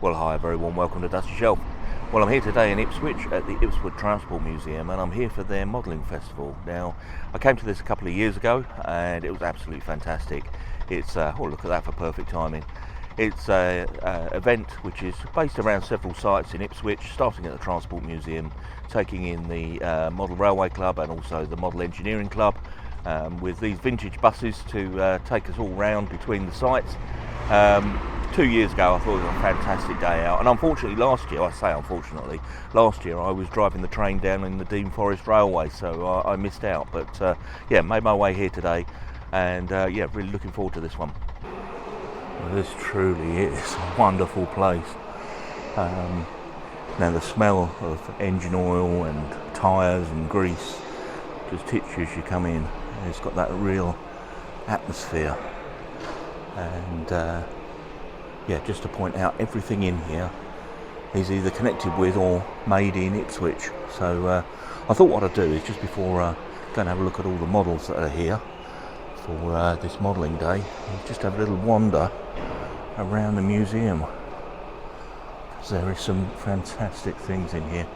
Well, hi, a very warm welcome to Dusty Shelf. Well, I'm here today in Ipswich at the Ipswich Transport Museum, and I'm here for their modelling festival. Now, I came to this a couple of years ago and it was absolutely fantastic. It's, oh, look at that for perfect timing. It's an event which is based around several sites in Ipswich, starting at the Transport Museum, taking in the Model Railway Club and also the Model Engineering Club, with these vintage buses to take us all round between the sites. 2 years ago I thought it was a fantastic day out, and unfortunately last year, last year I was driving the train down in the Dean Forest Railway, so I missed out, but yeah, made my way here today, and yeah, really looking forward to this one. Well, this truly is a wonderful place. Now the smell of engine oil and tyres and grease just hits you as you come in. It's got that real atmosphere, and yeah, just to point out, everything in here is either connected with or made in Ipswich. So I thought what I'd do is, just before go and have a look at all the models that are here for this modelling day, just have a little wander around the museum, because there is some fantastic things in here.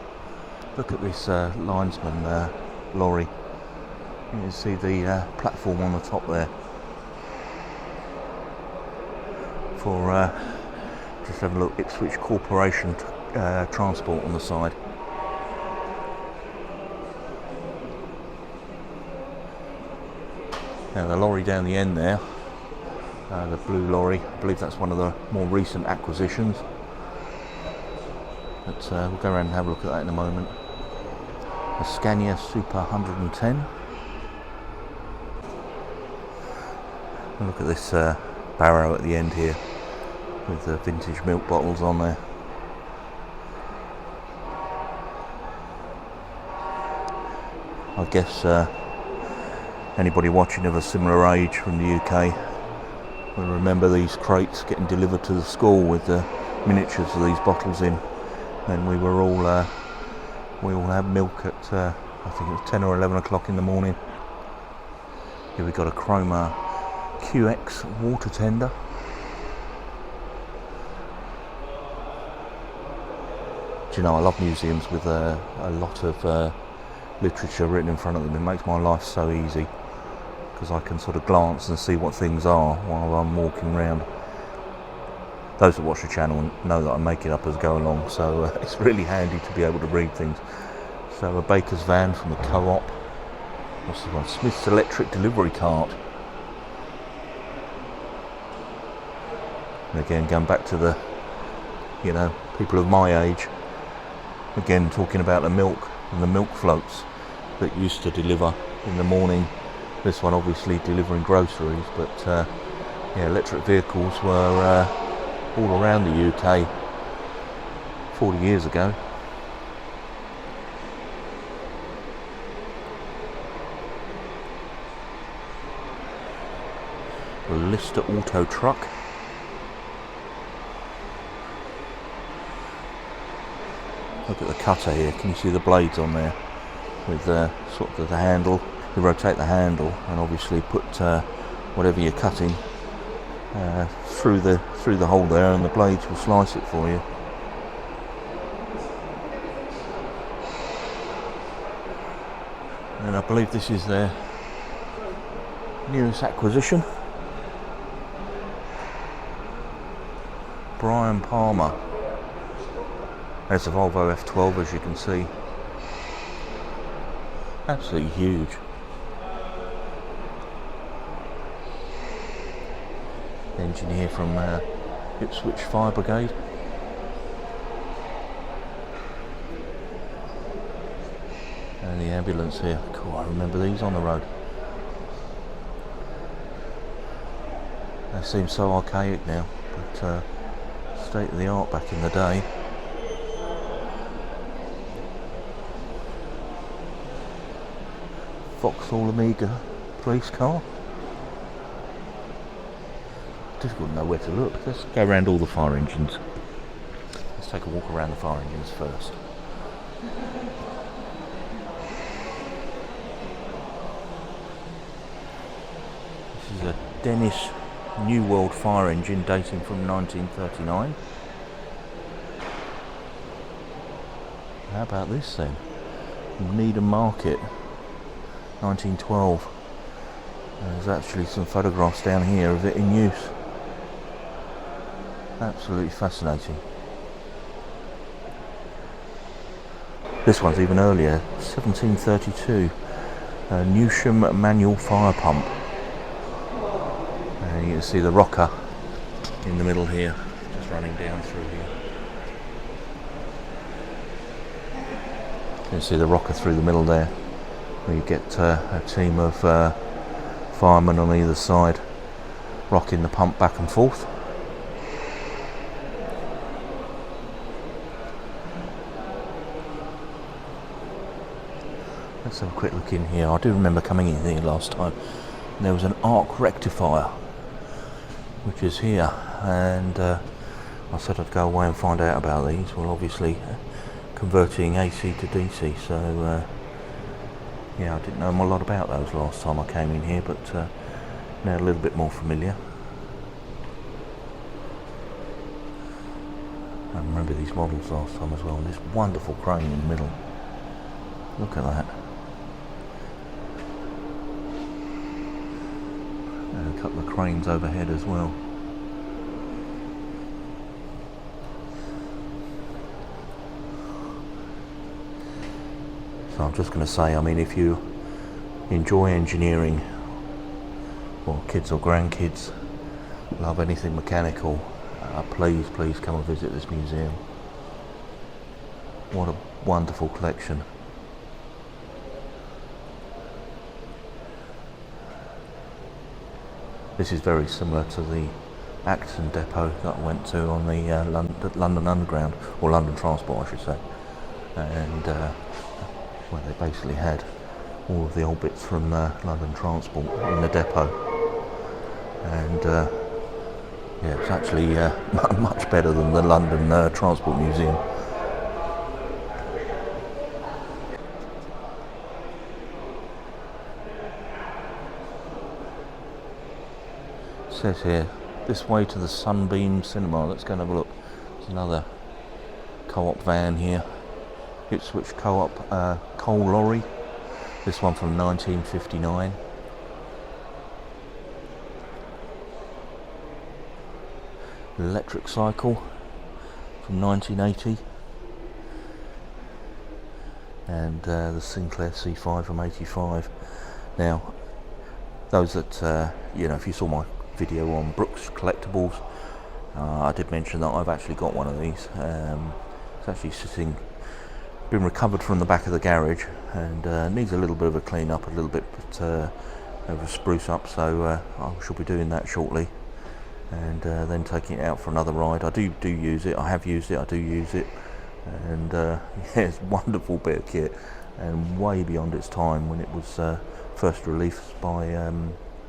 Look at this linesman lorry. You can see the platform on the top there. For just have a look, Ipswich Corporation Transport on the side. Now the lorry down the end there, the blue lorry, I believe that's one of the more recent acquisitions. But we'll go around and have a look at that in a moment. The Scania Super 110. And look at this barrow at the end here, with the vintage milk bottles on there. I guess anybody watching of a similar age from the UK will remember these crates getting delivered to the school with the miniatures of these bottles in, and we all had milk at I think it was 10 or 11 o'clock in the morning. Here we've got a Chroma QX water tender. Do you know, I love museums with a lot of literature written in front of them. It makes my life so easy, because I can sort of glance and see what things are while I'm walking around. Those that watch the channel know that I make it up as I go along, so it's really handy to be able to read things. So a baker's van from the Co-op. What's this one? Smith's electric delivery cart. And again, going back to the, you know, people of my age, again talking about the milk and the milk floats that used to deliver in the morning. This one obviously delivering groceries, but yeah, electric vehicles were all around the UK 40 years ago. A Lister auto truck. Look at the cutter here, can you see the blades on there with sort of the handle? You rotate the handle and obviously put whatever you're cutting through the hole there, and the blades will slice it for you. And I believe this is their newest acquisition. Brian Palmer. There's a Volvo F12, as you can see. Absolutely huge. Engineer from Ipswich Fire Brigade. And the ambulance here. Cool, I remember these on the road. They seem so archaic now, but state of the art back in the day. Vauxhall Omega police car. Difficult to know where to look. Let's go around all the fire engines. Let's take a walk around the fire engines first. This is a Dennis New World fire engine dating from 1939. How about this then? Needham Market, 1912. There's actually some photographs down here of it in use. Absolutely fascinating. This one's even earlier, 1732. A Newsham manual fire pump. And you can see the rocker in the middle here, just running down through here. You can see the rocker through the middle there, where you get a team of firemen on either side rocking the pump back and forth. Let's have a quick look in here. I do remember coming in here last time. There was an arc rectifier, which is here, and I said I'd go away and find out about these. Well, obviously converting AC to DC, so yeah, I didn't know a lot about those last time I came in here, but now a little bit more familiar. I remember these models last time as well, and this wonderful crane in the middle. Look at that. And a couple of cranes overhead as well. So I'm just going to say, I mean, if you enjoy engineering, or kids or grandkids love anything mechanical, please come and visit this museum. What a wonderful collection. This is very similar to the Acton depot that I went to on the London Underground, or London Transport I should say, and where they basically had all of the old bits from London Transport in the depot, and yeah, it's actually much better than the London Transport Museum. It says here, this way to the Sunbeam Cinema. Let's go and have a look. There's another co-op van here. Ipswich co-op coal lorry. This one from 1959. Electric cycle from 1980. And the Sinclair C5 from 85. Now, those that, you know, if you saw my video on Brooks Collectibles, I did mention that I've actually got one of these. It's actually been recovered from the back of the garage, and needs a little bit of a clean up, a little bit of a spruce up, so I shall be doing that shortly, and then taking it out for another ride. I do use it, I have used it, I do use it, and yeah, it's a wonderful bit of kit, and way beyond its time when it was first released by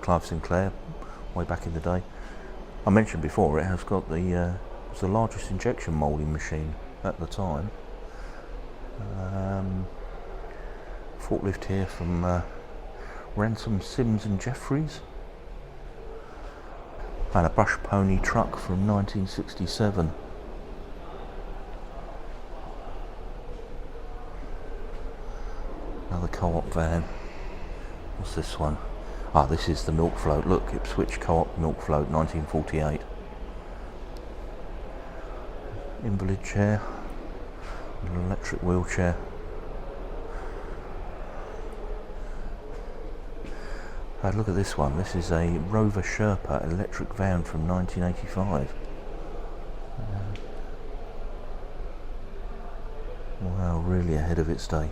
Clive Sinclair way back in the day. I mentioned before, it has got the it's the largest injection moulding machine at the time. Forklift here from Ransom, Sims and Jeffries, and a brush pony truck from 1967. Another co-op van. What's this one? Ah, this is the milk float. Look, Ipswich Co-op milk float, 1948. Invalid chair, an electric wheelchair. Look at this one. This is a Rover Sherpa electric van from 1985. Wow, really ahead of its day.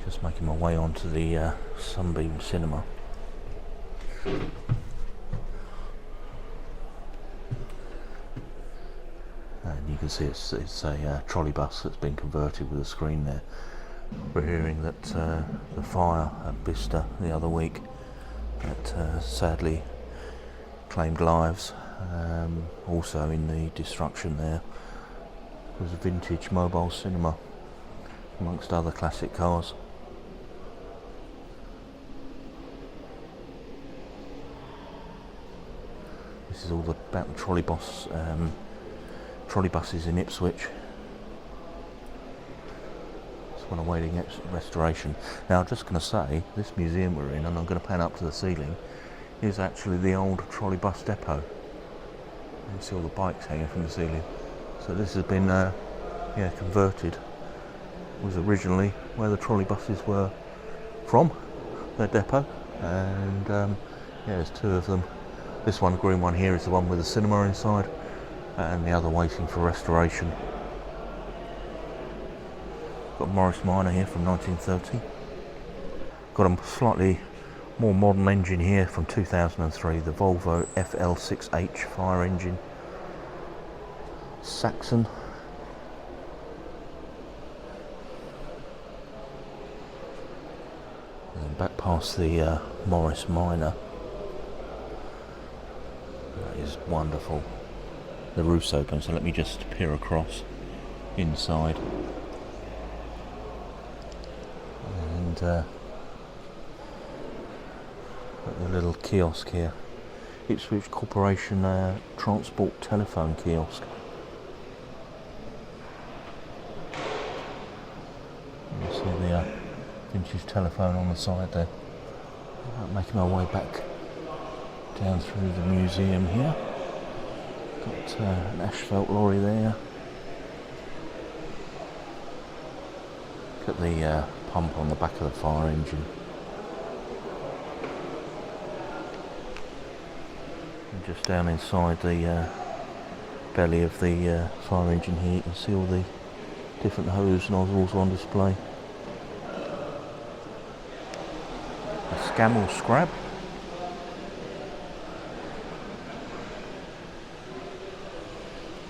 Just making my way onto the Sunbeam Cinema. And you can see it's a trolley bus that's been converted with a screen there. We're hearing that the fire at Bicester the other week that sadly claimed lives. Also in the destruction there was a vintage mobile cinema amongst other classic cars. This is all about the trolley buses in Ipswich. It's one awaiting restoration. Now I'm just going to say, this museum we're in, and I'm going to pan up to the ceiling, is actually the old trolley bus depot. You can see all the bikes hanging from the ceiling. So this has been converted. It was originally where the trolley buses were from, their depot, and there's two of them. This one, green one here, is the one with the cinema inside, and the other waiting for restoration. Got a Morris Minor here from 1930. Got a slightly more modern engine here from 2003, the Volvo FL6H fire engine. Saxon. And then back past the Morris Minor. That is wonderful. The roof's open, so let me just peer across inside. And got the little kiosk here. Ipswich Corporation Transport Telephone Kiosk. You see the vintage telephone on the side there. Making my way back down through the museum here. Got an asphalt lorry there. Got the pump on the back of the fire engine. And just down inside the belly of the fire engine here, you can see all the different hose nozzles on display. A Scammell Scrab.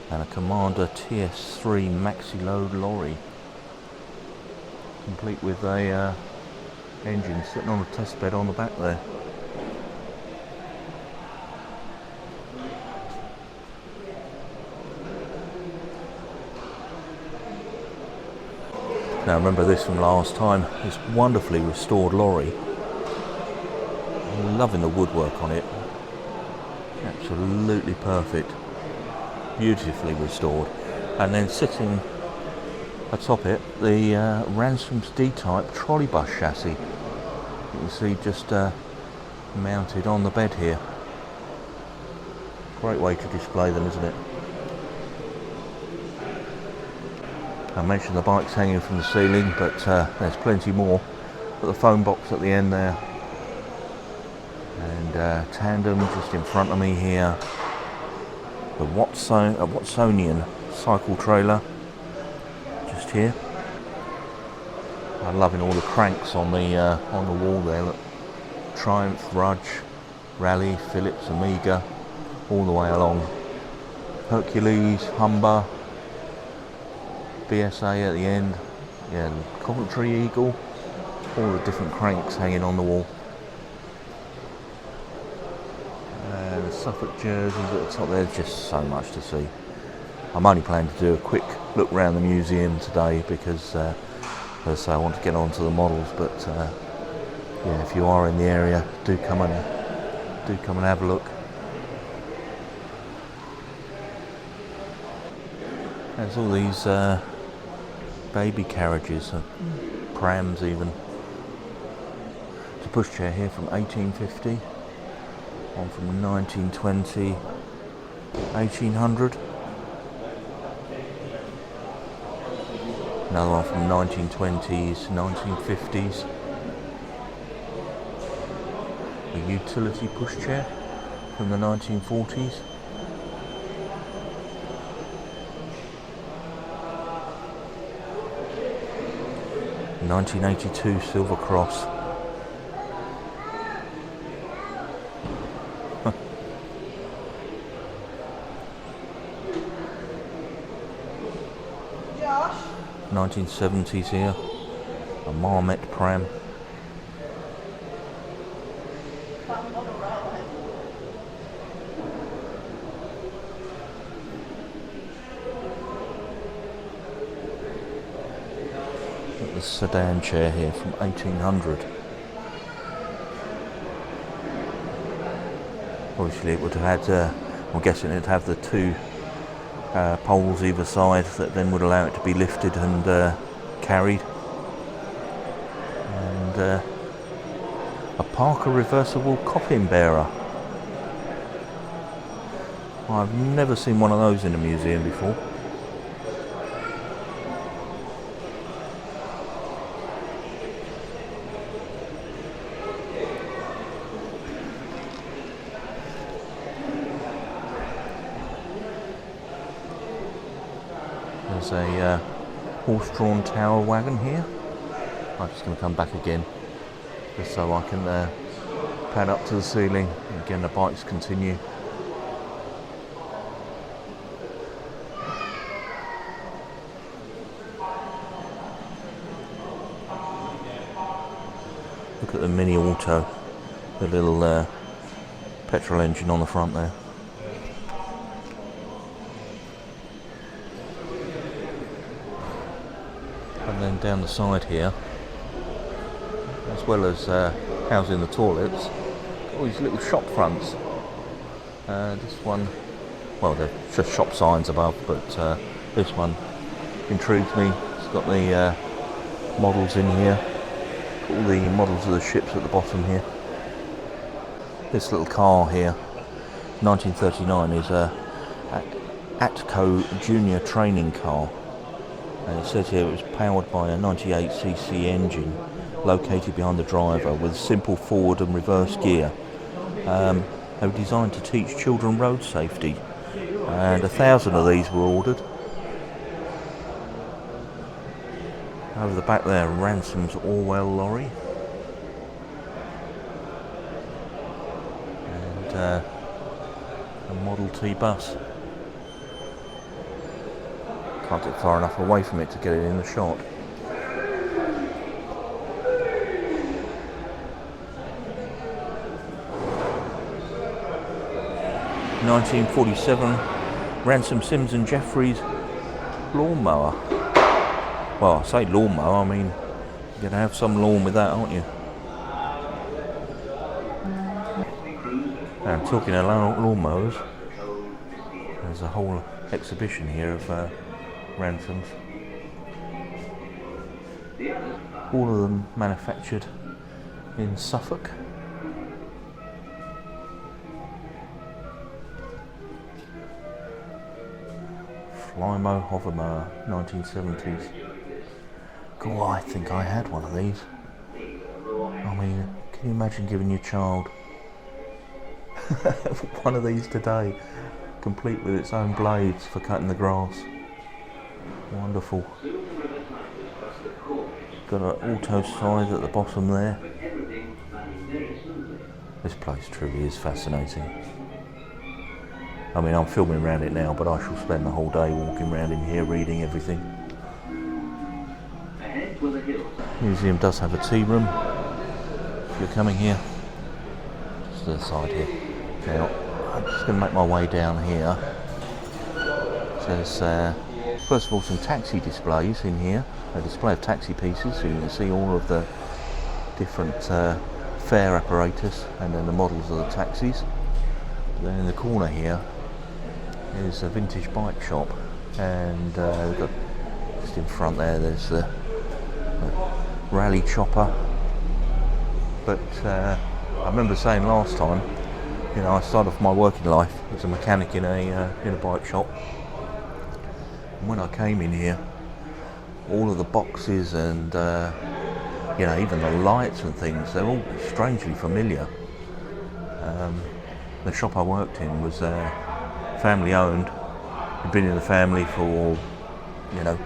And a Commander TS3 maxi load lorry, complete with a engine sitting on a test bed on the back there. Now remember this from last time, this wonderfully restored lorry. I'm loving the woodwork on it, absolutely perfect. Beautifully restored, and then sitting atop it, the Ransom's D-type trolley bus chassis. You can see just mounted on the bed here. Great way to display them, isn't it? I mentioned the bikes hanging from the ceiling, but there's plenty more. Got the phone box at the end there, and tandem just in front of me here. The Watsonian cycle trailer just here. I'm loving all the cranks on the wall there. Look. Triumph, Rudge, Rally, Phillips, Amiga, all the way along. Hercules, Humber, BSA at the end. Yeah, Coventry Eagle. All the different cranks hanging on the wall. The Suffolk jerseys at the top, there's just so much to see. I'm only planning to do a quick look around the museum today because as I say, I want to get on to the models, but yeah, if you are in the area, do come and have a look. There's all these baby carriages, prams even. It's a pushchair here from 1850. One from 1920, 1800. Another one from 1920s, 1950s. A utility pushchair from the 1940s. A 1982 Silver Cross. Josh. 1970s here, a Marmot pram. The sedan chair here from 1800. Obviously it would have had I'm guessing it'd have the two poles either side that then would allow it to be lifted and carried. And a Parker reversible coffin bearer. I've never seen one of those in a museum before. There's a horse-drawn tower wagon here. I'm just going to come back again, just so I can pan up to the ceiling. Again, the bikes continue. Look at the mini auto, the little petrol engine on the front there. And then down the side here, as well as housing the toilets, all these little shop fronts. This one, well, they're just shop signs above, but this one intrigues me. It's got the models in here, all the models of the ships at the bottom here. This little car here, 1939, is a Atco Junior training car. And it says here it was powered by a 98cc engine located behind the driver with simple forward and reverse gear. They were designed to teach children road safety, and 1,000 of these were ordered. Over the back there, Ransom's Orwell lorry. And a Model T bus. Can't get far enough away from it to get it in the shot. (1947) Ransom Sims and Jeffries lawnmower. Well, I say lawnmower, I mean you're going to have some lawn with that, aren't you? Now, talking of lawnmowers, there's a whole exhibition here of Ransoms. All of them manufactured in Suffolk. Flymo hovermower, 1970s. God, I think I had one of these. I mean, can you imagine giving your child one of these today, complete with its own blades for cutting the grass? Wonderful. Got an auto side at the bottom there. This place truly is fascinating. I mean, I'm filming around it now, but I shall spend the whole day walking around in here reading everything. The museum does have a tea room if you're coming here. Just to the side here. Now, I'm just going to make my way down here. There's first of all some taxi displays in here. A display of taxi pieces, so you can see all of the different fare apparatus and then the models of the taxis. Then in the corner here is a vintage bike shop, and we've got just in front there, there's the rally chopper. But I remember saying last time, you know, I started off my working life as a mechanic in a bike shop, and when I came in here, all of the boxes and you know, even the lights and things, they're all strangely familiar. The shop I worked in was family owned. I'd been in the family for, you know,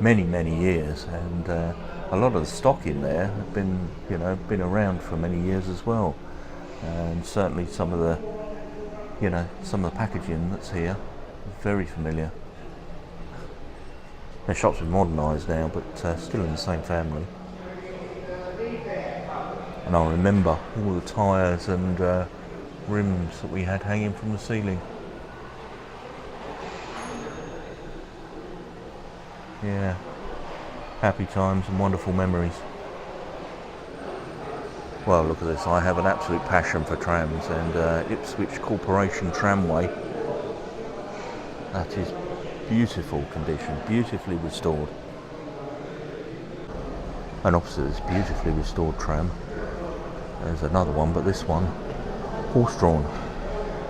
many years, and a lot of the stock in there had been, you know, been around for many years as well. And certainly some of the, you know, some of the packaging that's here, very familiar. The shops are modernised now, but still in the same family. And I remember all the tyres and rims that we had hanging from the ceiling. Yeah, happy times and wonderful memories. Well, look at this, I have an absolute passion for trams, and Ipswich Corporation Tramway That is beautiful condition, beautifully restored. And opposite this beautifully restored tram, there's another one, but this one horse-drawn.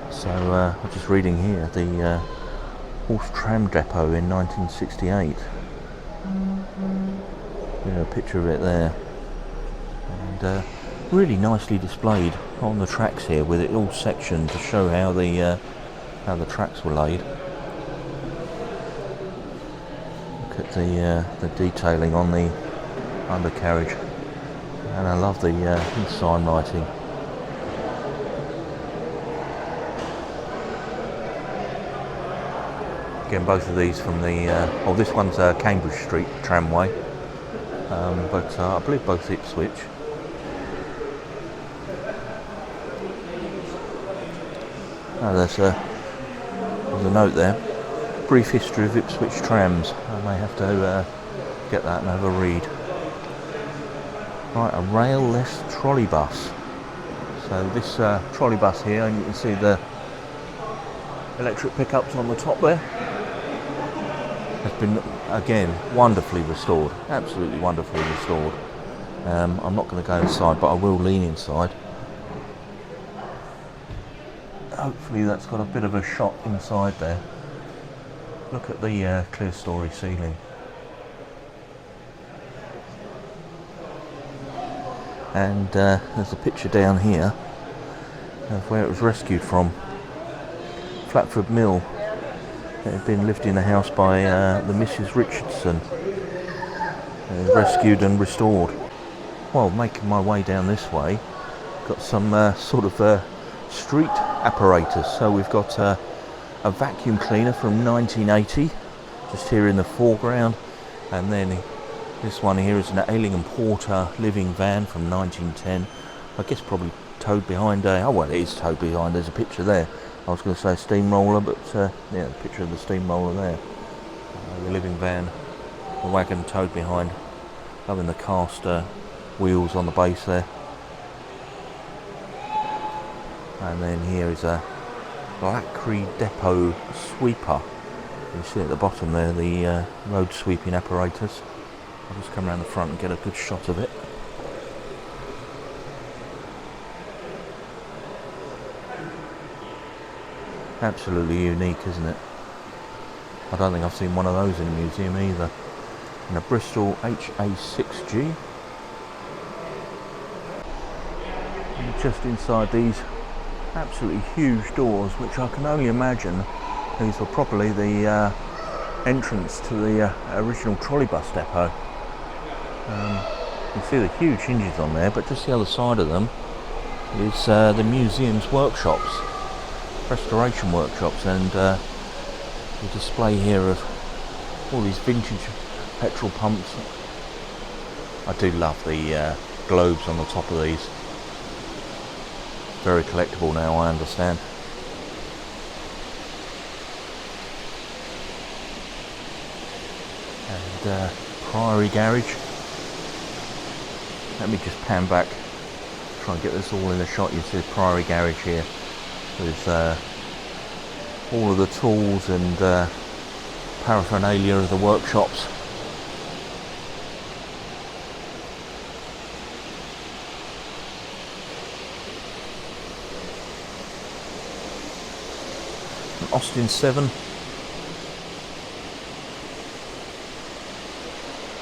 So I'm just reading here, the horse tram depot in 1968. Yeah, a picture of it there, and really nicely displayed on the tracks here, with it all sectioned to show how the tracks were laid. Look at the detailing on the undercarriage, and I love the sign writing. Again, both of these from the this one's Cambridge Street tramway, but I believe both Ipswich. There's a note there. Brief history of Ipswich trams. I may have to get that and have a read. Right, a rail-less trolley bus. So this trolley bus here, and you can see the electric pickups on the top there, has been, again, wonderfully restored. Absolutely wonderfully restored. I'm not going to go inside, but I will lean inside. Hopefully that's got a bit of a shot inside there. Look at the clear story ceiling. And there's a picture down here of where it was rescued from. Flatford Mill. It had been lived in a house by the Mrs. Richardson. Rescued and restored. Well, making my way down this way, got some sort of street apparatus. So we've got a vacuum cleaner from 1980, just here in the foreground, and then this one here is an Ailing & Porter living van from 1910. I guess probably towed behind oh well, it is towed behind, there's a picture there. I was going to say steamroller, but yeah, the picture of the steamroller there. The living van, the wagon towed behind, having the cast wheels on the base there. And then here is a Lackery Depot sweeper. You see at the bottom there the road sweeping apparatus. I'll just come around the front and get a good shot of it. Absolutely unique, isn't it? I don't think I've seen one of those in a museum either. And a Bristol HA6G. And just inside these absolutely huge doors, which I can only imagine these were probably the entrance to the original trolley bus depot. You can see the huge hinges on there, but just the other side of them is the museum's workshops, restoration workshops, and the display here of all these vintage petrol pumps. I do love the globes on the top of these. Very collectible now, I understand. And Priory Garage. Let me just pan back, try and get this all in a shot. You see the Priory Garage here with all of the tools and paraphernalia of the workshops. Austin 7,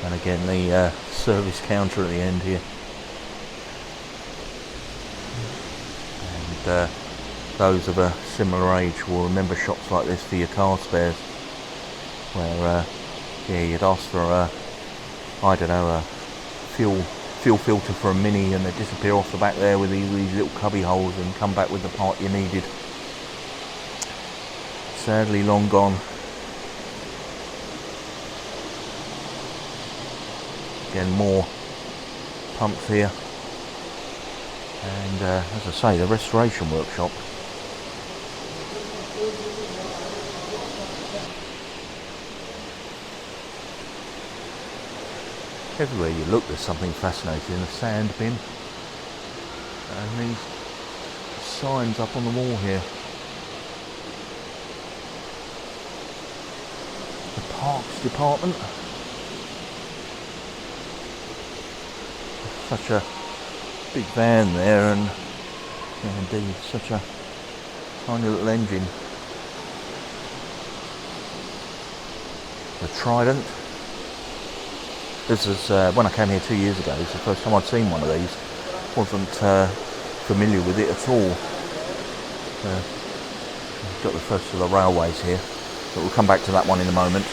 and again the service counter at the end here, and those of a similar age will remember shops like this for your car spares, where yeah, you'd ask for I don't know, a fuel filter for a Mini, and they'd disappear off the back there with these little cubby holes and come back with the part you needed. Sadly long gone. Again, more pumps here, and as I say, the restoration workshop. Everywhere you look there's something fascinating. A sand bin, and these signs up on the wall here. parks department. Such a big van there, and indeed such a tiny little engine. The Trident. This is when I came here 2 years ago. It's the first time I'd seen one of these. Wasn't familiar with it at all. Got the first of the railways here, but we'll come back to that one in a moment.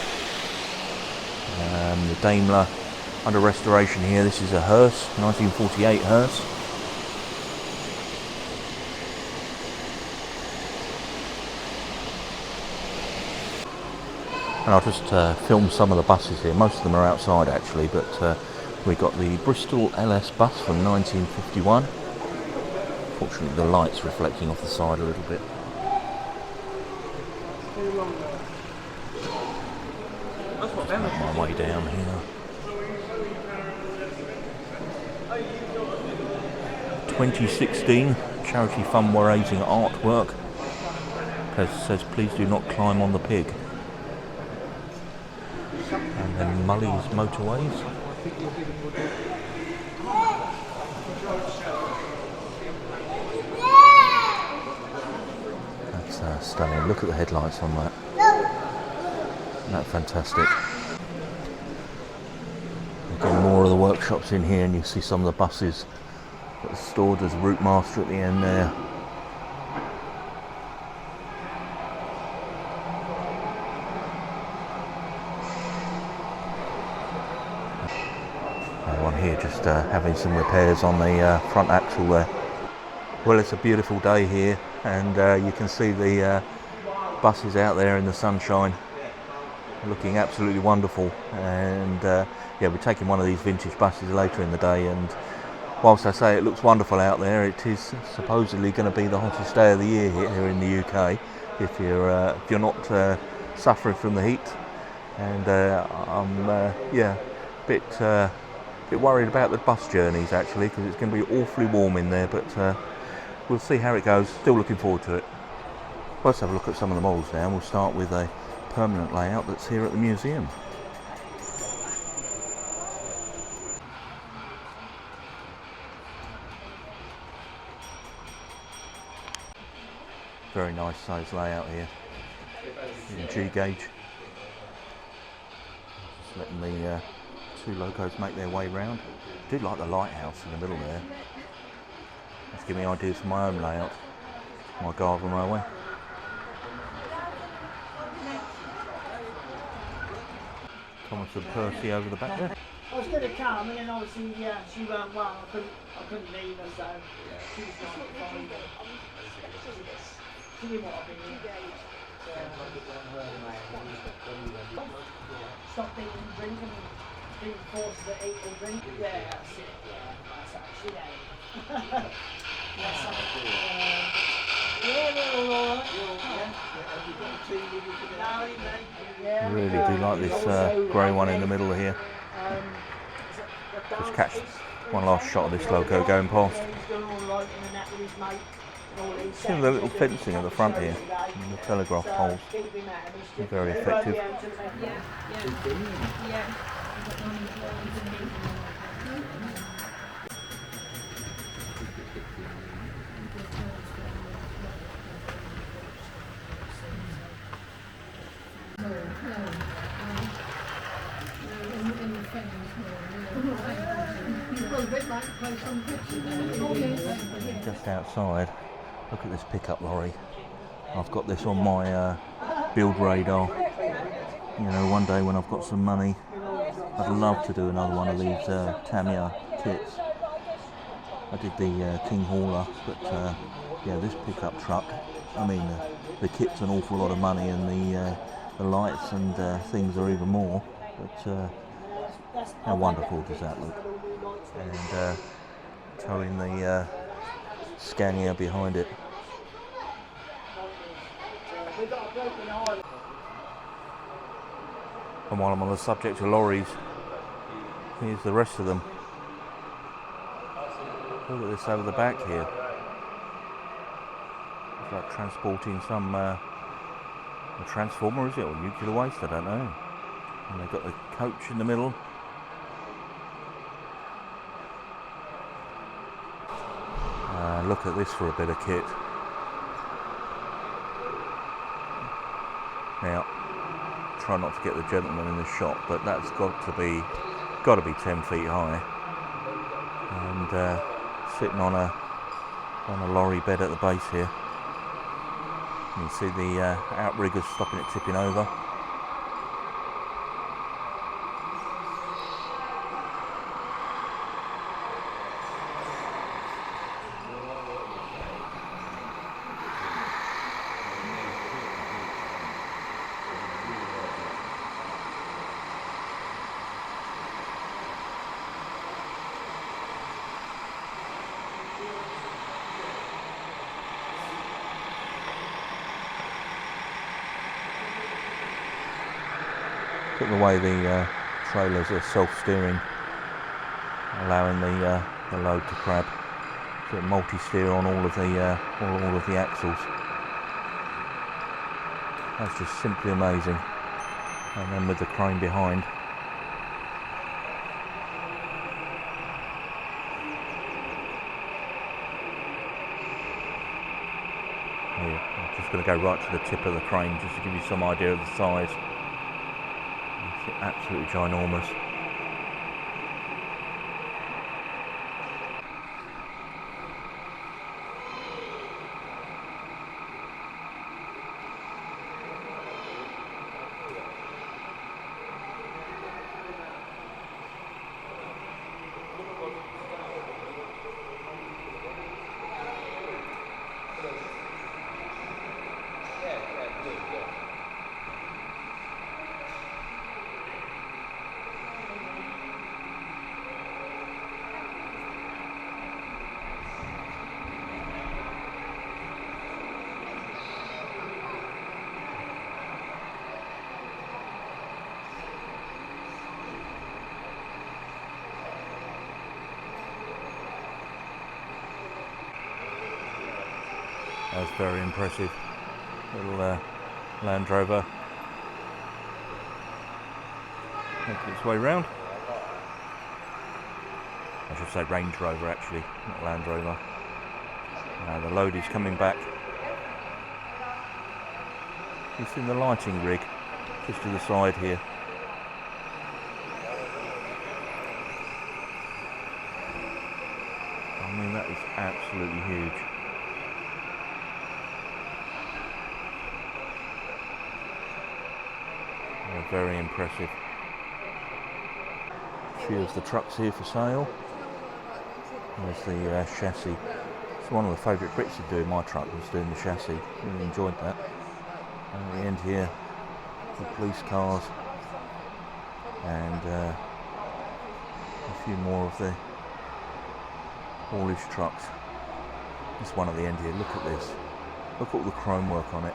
The Daimler under restoration here. This is a hearse, 1948 hearse. And I'll just film some of the buses here. Most of them are outside actually, but we got the Bristol LS bus from 1951. Fortunately the light's reflecting off the side a little bit. Make my way down here. 2016 charity fundraising artwork. It says please do not climb on the pig. And then Mully's Motorways. That's stunning. Look at the headlights on that. Isn't that fantastic? Again, more of the workshops in here, and you see some of the buses that are stored as Route Master at the end there. One here just having some repairs on the front axle there. Well, it's a beautiful day here, and you can see the buses out there in the sunshine looking absolutely wonderful. And yeah, we're taking one of these vintage buses later in the day, and whilst I say it looks wonderful out there, it is supposedly going to be the hottest day of the year here in the UK if you're not suffering from the heat. And I'm yeah, a bit worried about the bus journeys actually, because it's going to be awfully warm in there, but we'll see how it goes. Still looking forward to it. Let's have a look at some of the models now. We'll start with a permanent layout that's here at the museum. Very nice size layout here in G-gauge. Just letting the two locos make their way round. I do like the lighthouse in the middle there. Let's give me ideas for my own layout, my Garden Railway. Thomas and Percy over the back there. I was going to come, and then obviously she weren't well. I couldn't leave her, so she was not fine. She didn't want to be here. Stop eating and drinking, being forced to eat or drink. Yeah, that's it. Yeah, that's actually it. Yeah, we're all right. I really do like this grey one in the middle here. Just catch one last shot of this loco going past. See the little fencing at the front here, and the telegraph poles. Very effective. Just outside, look at this pickup lorry. I've got this on my build radar. You know, one day when I've got some money, I'd love to do another one of these Tamiya kits. I did the King Hauler, but yeah, this pickup truck, I mean, the kit's an awful lot of money, and the lights and things are even more, but how wonderful does that look? And towing the Scania behind it. And while I'm on the subject of lorries, here's the rest of them. Look at this over the back here. It's like transporting some a transformer, is it, or nuclear waste? I don't know. And they've got the coach in the middle. Look at this for a bit of kit. Now, try not to get the gentleman in the shot, but that's got to be 10 feet high, and sitting on a lorry bed at the base here. You can see the outriggers stopping it tipping over. Look at the way the trailers are self-steering, allowing the load to grab. So multi-steer on all of the axles. That's just simply amazing. And then with the crane behind. Here, I'm just going to go right to the tip of the crane just to give you some idea of the size. It's absolutely ginormous. That's very impressive. Little Land Rover. Making its way round. I should say Range Rover actually, not Land Rover. The load is coming back. It's in the lighting rig, just to the side here. I mean, that is absolutely huge. Very impressive. A few of the trucks here for sale. There's the chassis. It's one of the favourite bits of doing my truck, was doing the chassis. Really enjoyed that. And at the end here, the police cars and a few more of the haulage trucks. There's one at the end here. Look at this. Look at all the chrome work on it.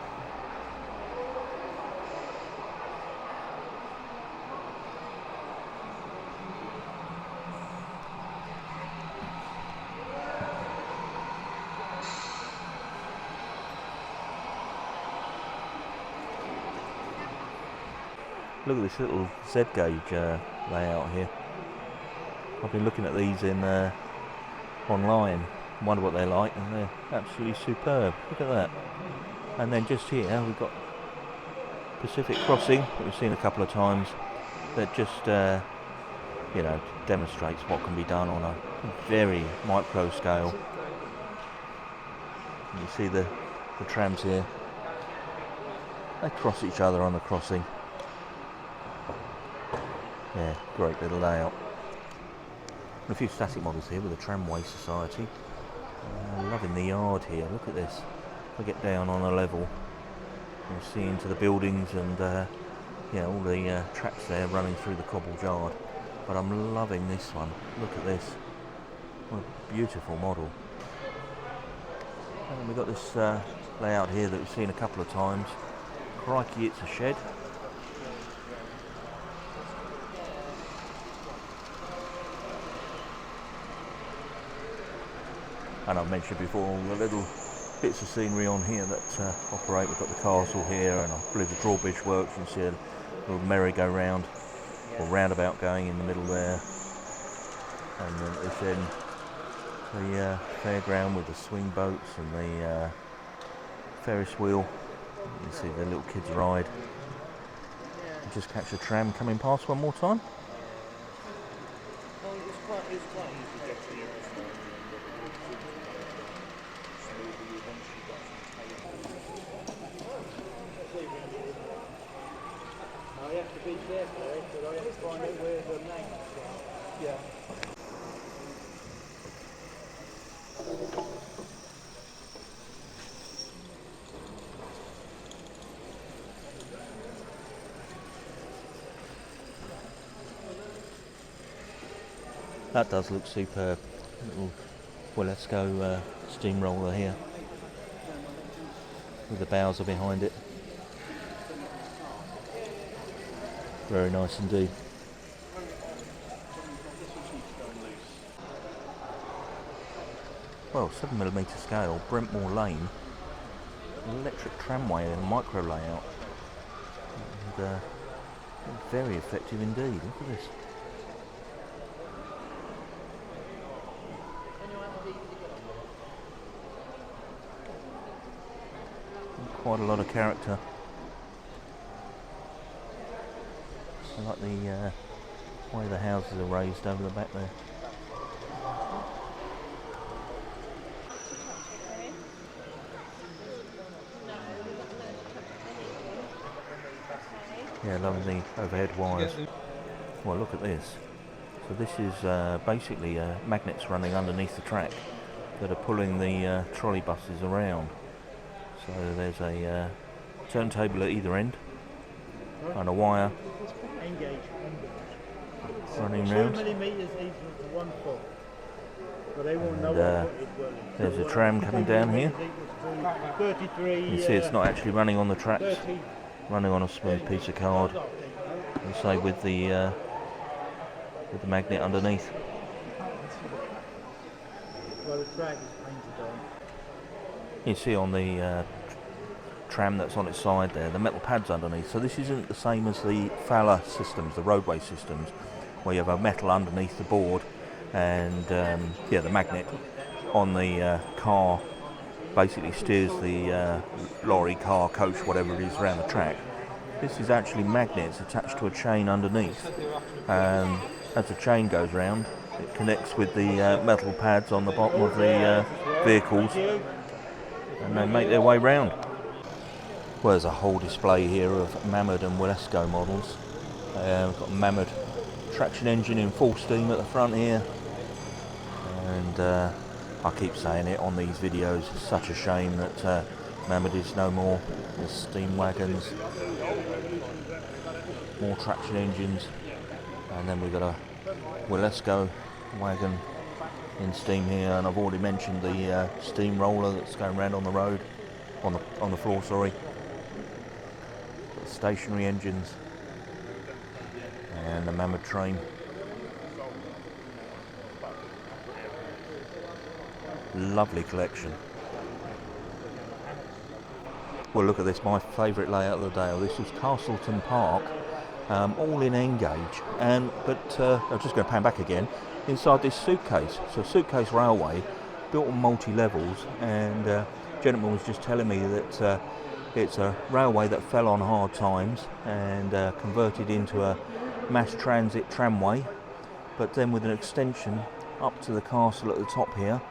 Look at this little Z gauge layout here. I've been looking at these in online, wonder what they're like, and they're absolutely superb. Look at that. And then just here we've got Pacific Crossing that we've seen a couple of times, that just you know, demonstrates what can be done on a very micro scale. And you see the trams here, they cross each other on the crossing. Yeah, great little layout. And a few static models here with the Tramway Society. Loving the yard here. Look at this. If I get down on a level, you'll see into the buildings and yeah, all the tracks there running through the cobbled yard. But I'm loving this one. Look at this. What a beautiful model. And we've got this layout here that we've seen a couple of times. Crikey, it's a shed. And I've mentioned before all the little bits of scenery on here that operate. We've got the castle here, and I believe the drawbridge works. You can see a little merry-go-round. or roundabout going in the middle there, and then at this end the fairground with the swing boats and the Ferris wheel. You can see the little kids ride. Just catch the tram coming past one more time. I have to be careful, but I have to find out where the name is. Yeah. That does look superb. Little Willesco steamroller here with the Bowser behind it. Very nice indeed. Well, 7mm scale, Brentmore Lane, electric tramway and micro layout. And, very effective indeed. Look at this. Quite a lot of character. I like the way the houses are raised over the back there. Yeah, lovely overhead wires. Well, look at this. So this is basically magnets running underneath the track that are pulling the trolley buses around. So there's a turntable at either end and a wire running round. 2mm equals to 1 foot. But they won't know what foot it will. There's a tram coming down here. 33. You see it's not actually running on the tracks, running on a smooth piece of card. And say with the magnet underneath. Well, the track is painted on. You see on the tram that's on its side there, the metal pads underneath. So this isn't the same as the Fowler systems, the roadway systems, where you have a metal underneath the board and yeah, the magnet on the car basically steers the lorry, car, coach, whatever it is around the track. This is actually magnets attached to a chain underneath. As the chain goes round, it connects with the metal pads on the bottom of the vehicles, and they make their way round. Well, there's a whole display here of Mammoth and Willesco models. We've got Mammoth traction engine in full steam at the front here, and I keep saying it on these videos, it's such a shame that Mammoth is no more. There's steam wagons, more traction engines, and then we've got a Willesco wagon in steam here, and I've already mentioned the steamroller that's going around on the road, on the floor, sorry. Got stationary engines and the Mammoth train. Lovely collection. Well, look at this, my favourite layout of the day. This is Castleton Park, all in N-gauge, but I'm just going to pan back again. Inside this suitcase, so suitcase railway, built on multi-levels, and a gentleman was just telling me that it's a railway that fell on hard times and converted into a mass transit tramway, but then with an extension up to the castle at the top here,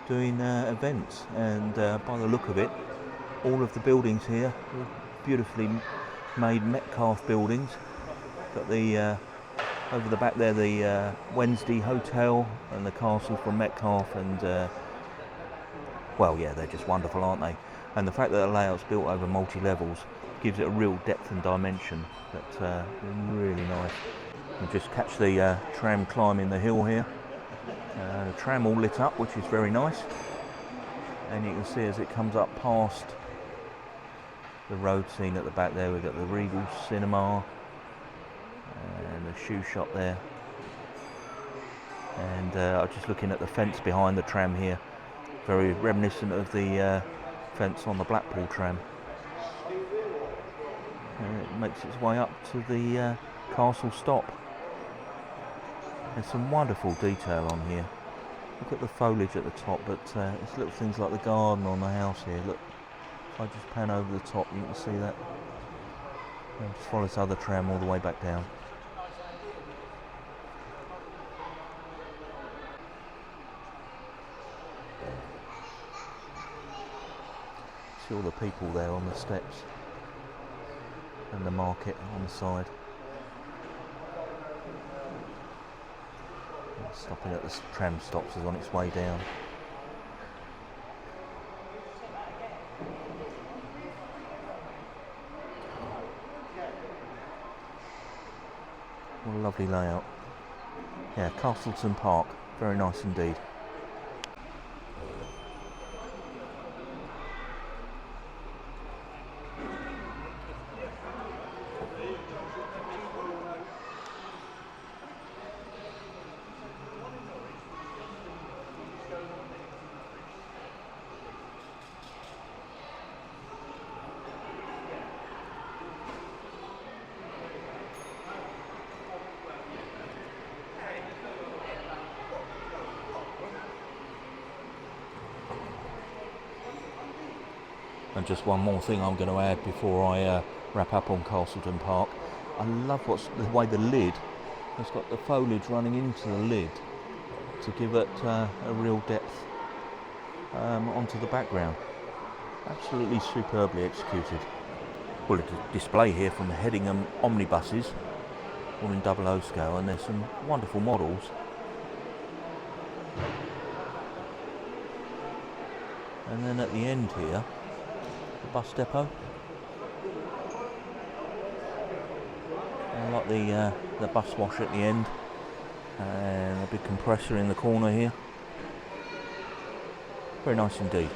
doing events. And by the look of it, all of the buildings here are beautifully made Metcalfe buildings. Got the over the back there, the Wednesday Hotel and the castle from Metcalfe, and well, yeah, they're just wonderful, aren't they? And the fact that the layout's built over multi-levels gives it a real depth and dimension that's really nice. And just catch the tram climbing the hill here. The tram all lit up, which is very nice, and you can see as it comes up past the road scene at the back there, we've got the Regal Cinema and the shoe shop there, and I'm just looking at the fence behind the tram here, very reminiscent of the fence on the Blackpool tram. And it makes its way up to the Castle Stop. There's some wonderful detail on here. Look at the foliage at the top, but it's little things like the garden on the house here. Look, if I just pan over the top, you can see that. And just follow this other tram all the way back down. See all the people there on the steps, and the market on the side. Stopping at the tram stops is on its way down. What a lovely layout. Yeah, Castleton Park, very nice indeed. And just one more thing I'm going to add before I wrap up on Castleton Park. I love the way the lid has got the foliage running into the lid to give it a real depth onto the background. Absolutely superbly executed. Well, it's a display here from the Headingham omnibuses, all in 00 scale, and there's some wonderful models. And then at the end here, the bus depot. I like the bus wash at the end, and a big compressor in the corner here. Very nice indeed.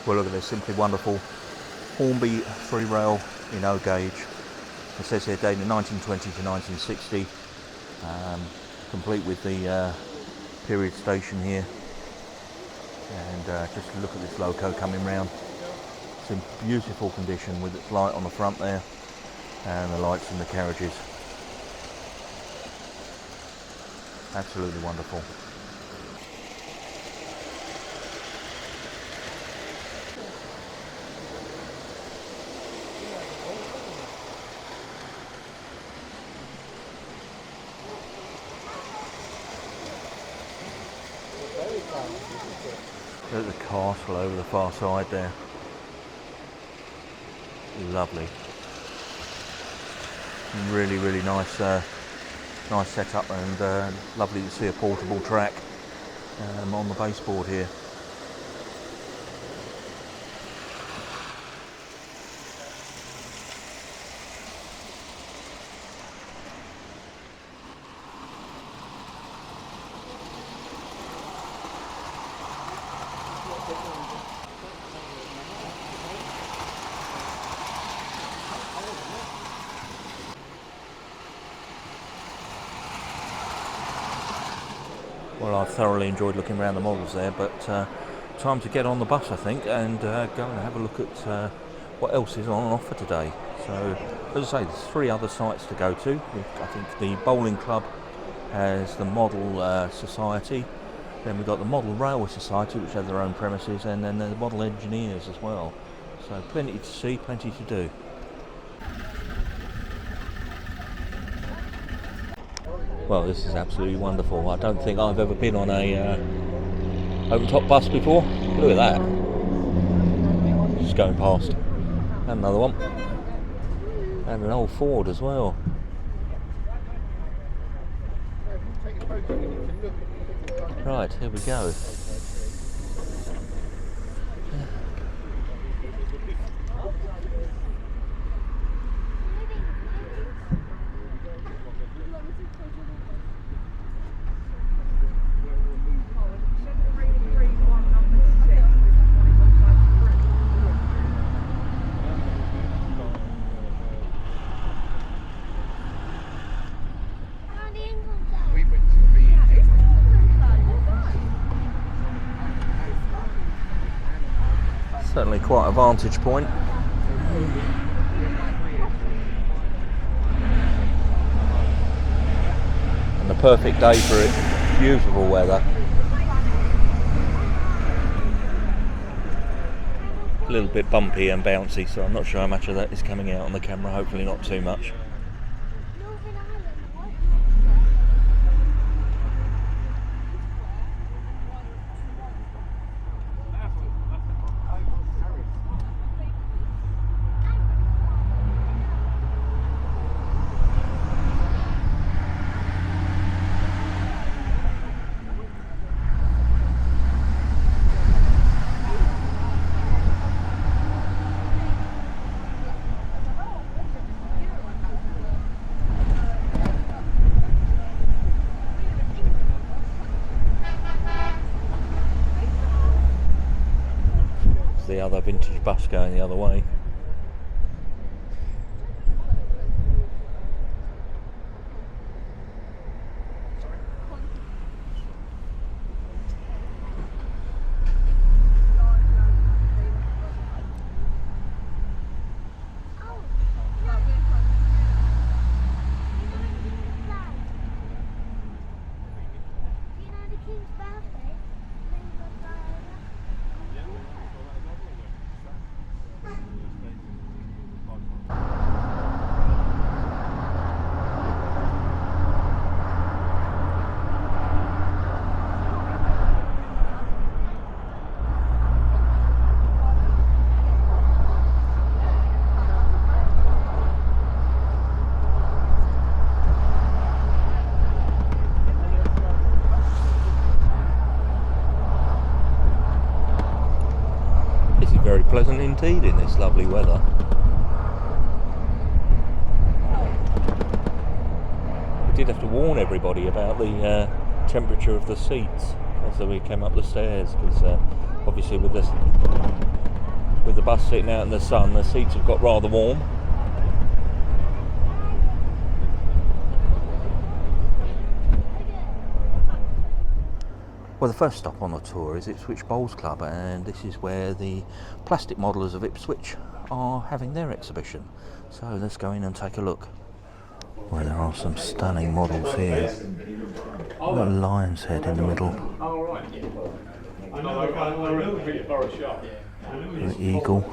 Well, look at this, simply wonderful Hornby 3-rail in O gauge. It says here dated 1920 to 1960, complete with the period station here. And just look at this loco coming round. It's in beautiful condition with its light on the front there and the lights in the carriages. Absolutely wonderful. There's the castle over the far side there. Lovely. Really, really nice, nice setup, and lovely to see a portable track on the baseboard here. Well, I've thoroughly enjoyed looking around the models there, but time to get on the bus, I think, and go and have a look at what else is on offer today. So, as I say, there's 3 other sites to go to. I think the bowling club has the Model Society, then we've got the Model Railway Society, which have their own premises, and then the Model Engineers as well. So plenty to see, plenty to do. Well, this is absolutely wonderful. I don't think I've ever been on a open top bus before. Look at that. Just going past. And another one. And an old Ford as well. Right, here we go. Certainly quite a vantage point. And the perfect day for it. Beautiful weather. A little bit bumpy and bouncy, so I'm not sure how much of that is coming out on the camera. Hopefully not too much. The other vintage bus going the other way. Very pleasant indeed in this lovely weather. We did have to warn everybody about the temperature of the seats as we came up the stairs, because obviously with the bus sitting out in the sun, the seats have got rather warm. Well, the first stop on the tour is Ipswich Bowls Club, and this is where the plastic modellers of Ipswich are having their exhibition. So let's go in and take a look. Well, there are some stunning models here. We've got a lion's head in the middle. The eagle.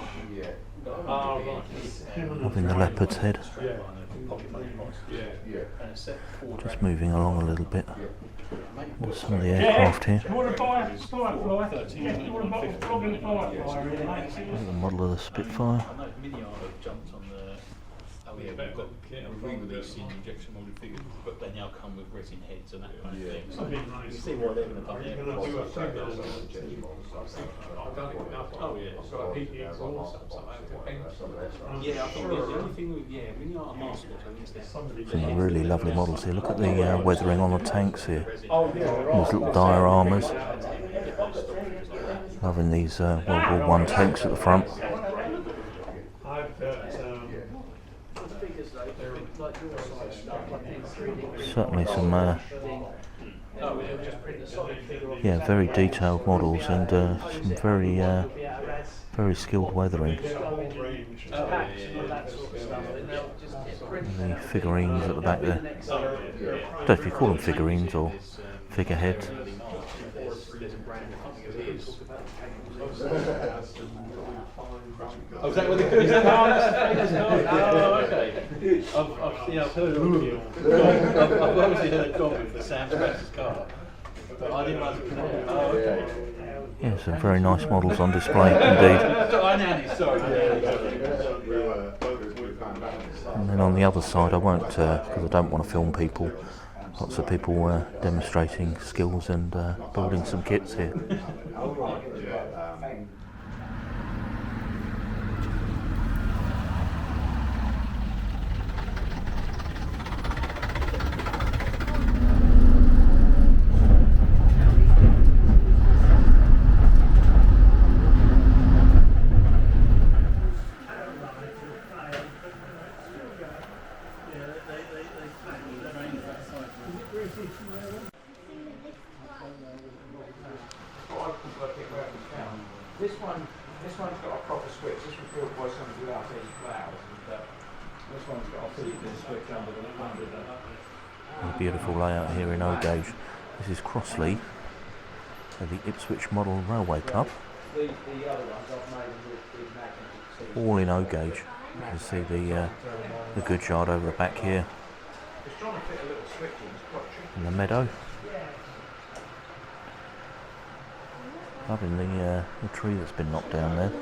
Having the leopard's head. Just moving along a little bit. There's some of the aircraft here. The model of the Spitfire. We've got re-released the injection molded figures, but they now come with resin heads and that kind of thing. So you can see why they're going to come there. Yeah, I think the only thing when you are a master, some really lovely models here. Look at the weathering on the tanks here. These little dioramas. Loving these World War I tanks at the front. Certainly some very detailed models and some very skilled weathering. The figurines at the back there. I don't know if you call them figurines or figureheads. Oh, is that what the is that oh, okay. I've heard of you. I've obviously heard Gone with the Sam Smash's car. I didn't like it. Oh, okay. Yeah, some very nice models on display indeed. I know, sorry. And then on the other side, I won't, because I don't want to film people. Lots of people demonstrating skills and building some kits here. This one's got a proper switch. This was built by somebody without any flowers. This one's got a physical switch under the. A beautiful layout here in O gauge. This is Crossley, the Ipswich Model Railway Club. The other ones I've made with magnetic. All in O gauge. You can see the goods yard over the back here. It's trying to fit a little switch in. It's quite tricky. And the meadow. Loving the tree that's been knocked down there.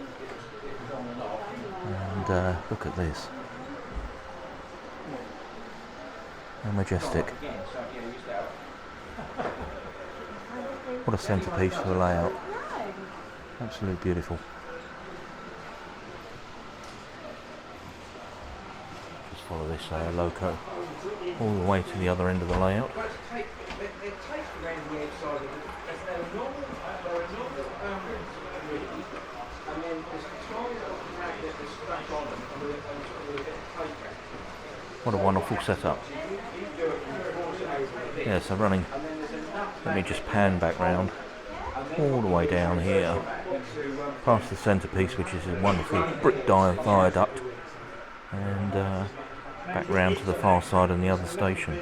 And look at this. How majestic. What a centrepiece for the layout. Absolutely beautiful. Just follow this loco all the way to the other end of the layout. What a wonderful setup. Yeah, so running, let me just pan back round all the way down here, past the centrepiece, which is a wonderful brick viaduct, and back round to the far side and the other station.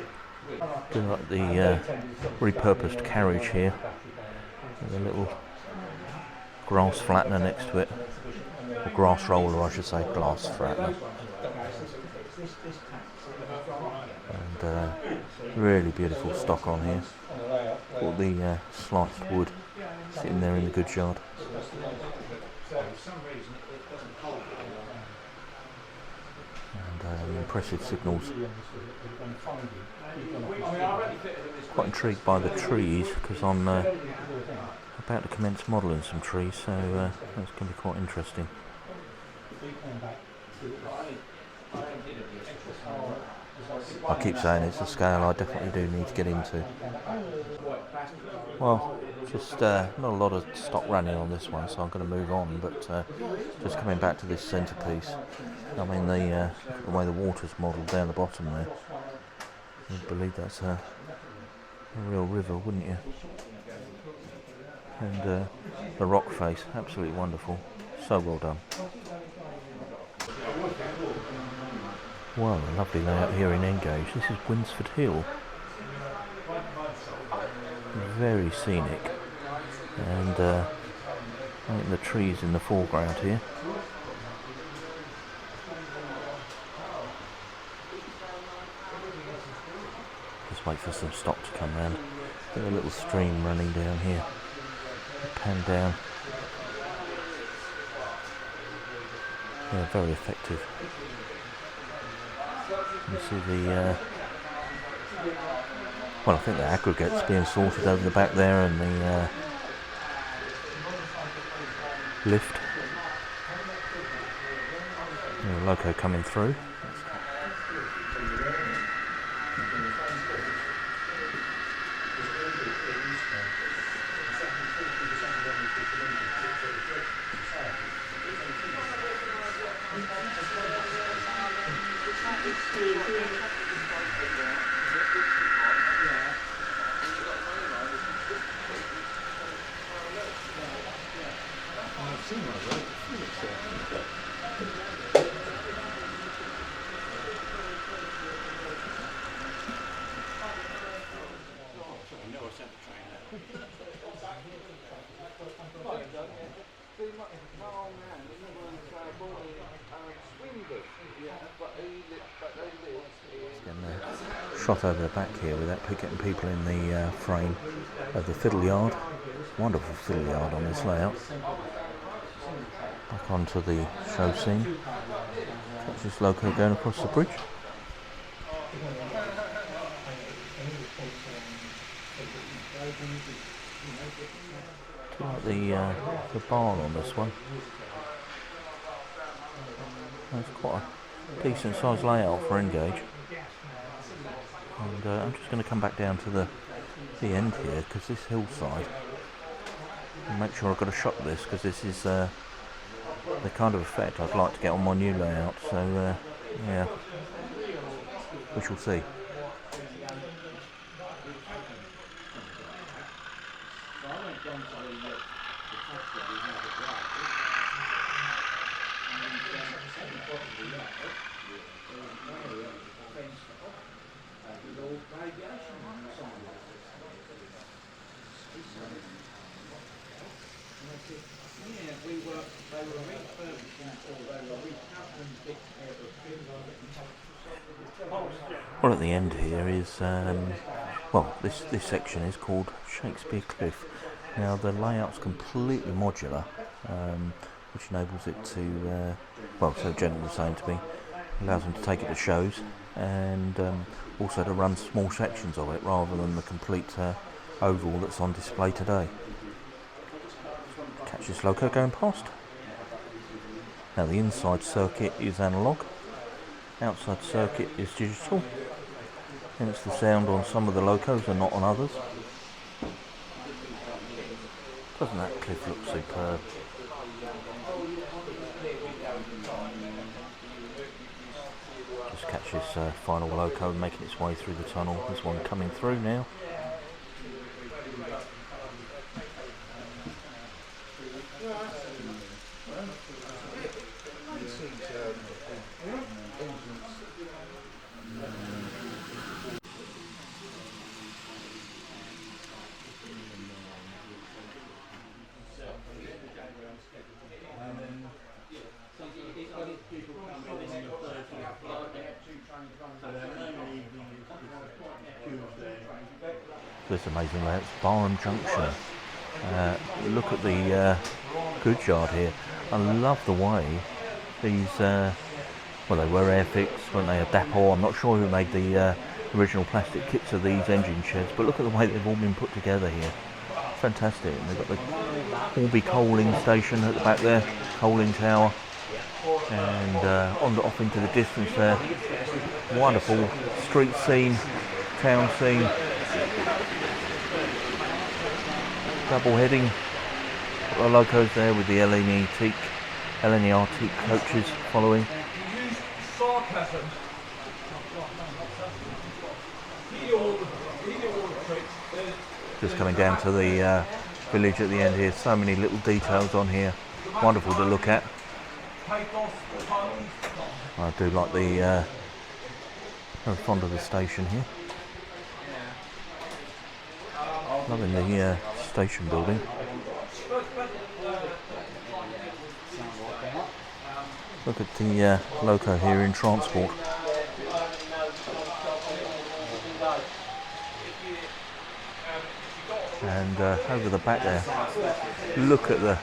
Do like the repurposed carriage here, with a little grass flattener next to it, or grass roller I should say, glass flattener. And really beautiful stock on here. All the sliced wood sitting there in the goods yard. And impressive signals. Quite intrigued by the trees because I'm about to commence modelling some trees, so that's going to be quite interesting. I keep saying it's a scale I definitely do need to get into. Well, just not a lot of stock running on this one, so I'm going to move on, but just coming back to this centrepiece, I mean the way the water's modelled down the bottom there, you'd believe that's a real river, wouldn't you? And the rock face, absolutely wonderful, so well done. Well, a lovely layout here in Engage. This is Winsford Hill. Very scenic, and I think the trees in the foreground here. Just wait for some stock to come round. Got a little stream running down here. Pan down. Yeah, very effective. You see the well, I think the aggregate's being sorted over the back there, and the lift. The loco coming through. shot over the back here without getting people in the frame of the fiddle yard. Wonderful fiddle yard on this layout. Back onto the show scene. That's this loco going across the bridge. Do you like the barn on this one? That's quite a decent sized layout for N-gauge. And I'm just going to come back down to the end here, because this hillside, and make sure I've got a shot of this, because this is the kind of effect I'd like to get on my new layout. So yeah, we shall see. Well, at the end here is, well, this section is called Shakespeare Cliff. Now the layout's completely modular, which enables it to, well, so Jen was saying to me, allows them to take it to shows, and also to run small sections of it rather than the complete oval that's on display today. Catch this loco going past. Now the inside circuit is analog, outside circuit is digital, hence the sound on some of the locos and not on others. Doesn't that cliff look superb? Just catch this final loco making its way through the tunnel. There's one coming through now. This amazing layout, it's Barham Junction. Look at the goods yard here. I love the way these, well, they were Airfix, weren't they, a Dapol. I'm not sure who made the original plastic kits of these engine sheds, but look at the way they've all been put together here. Fantastic. And they've got the Orby coaling station at the back there, coaling tower, and off into the distance there. Wonderful street scene, town scene. Double heading. Got the locos there with the LNE teak coaches following. Just coming down to the village at the end here. So many little details on here. Wonderful to look at. I do like the very fond of the station here. Loving the station building. Look at the loco here in transport. And over the back there, look at the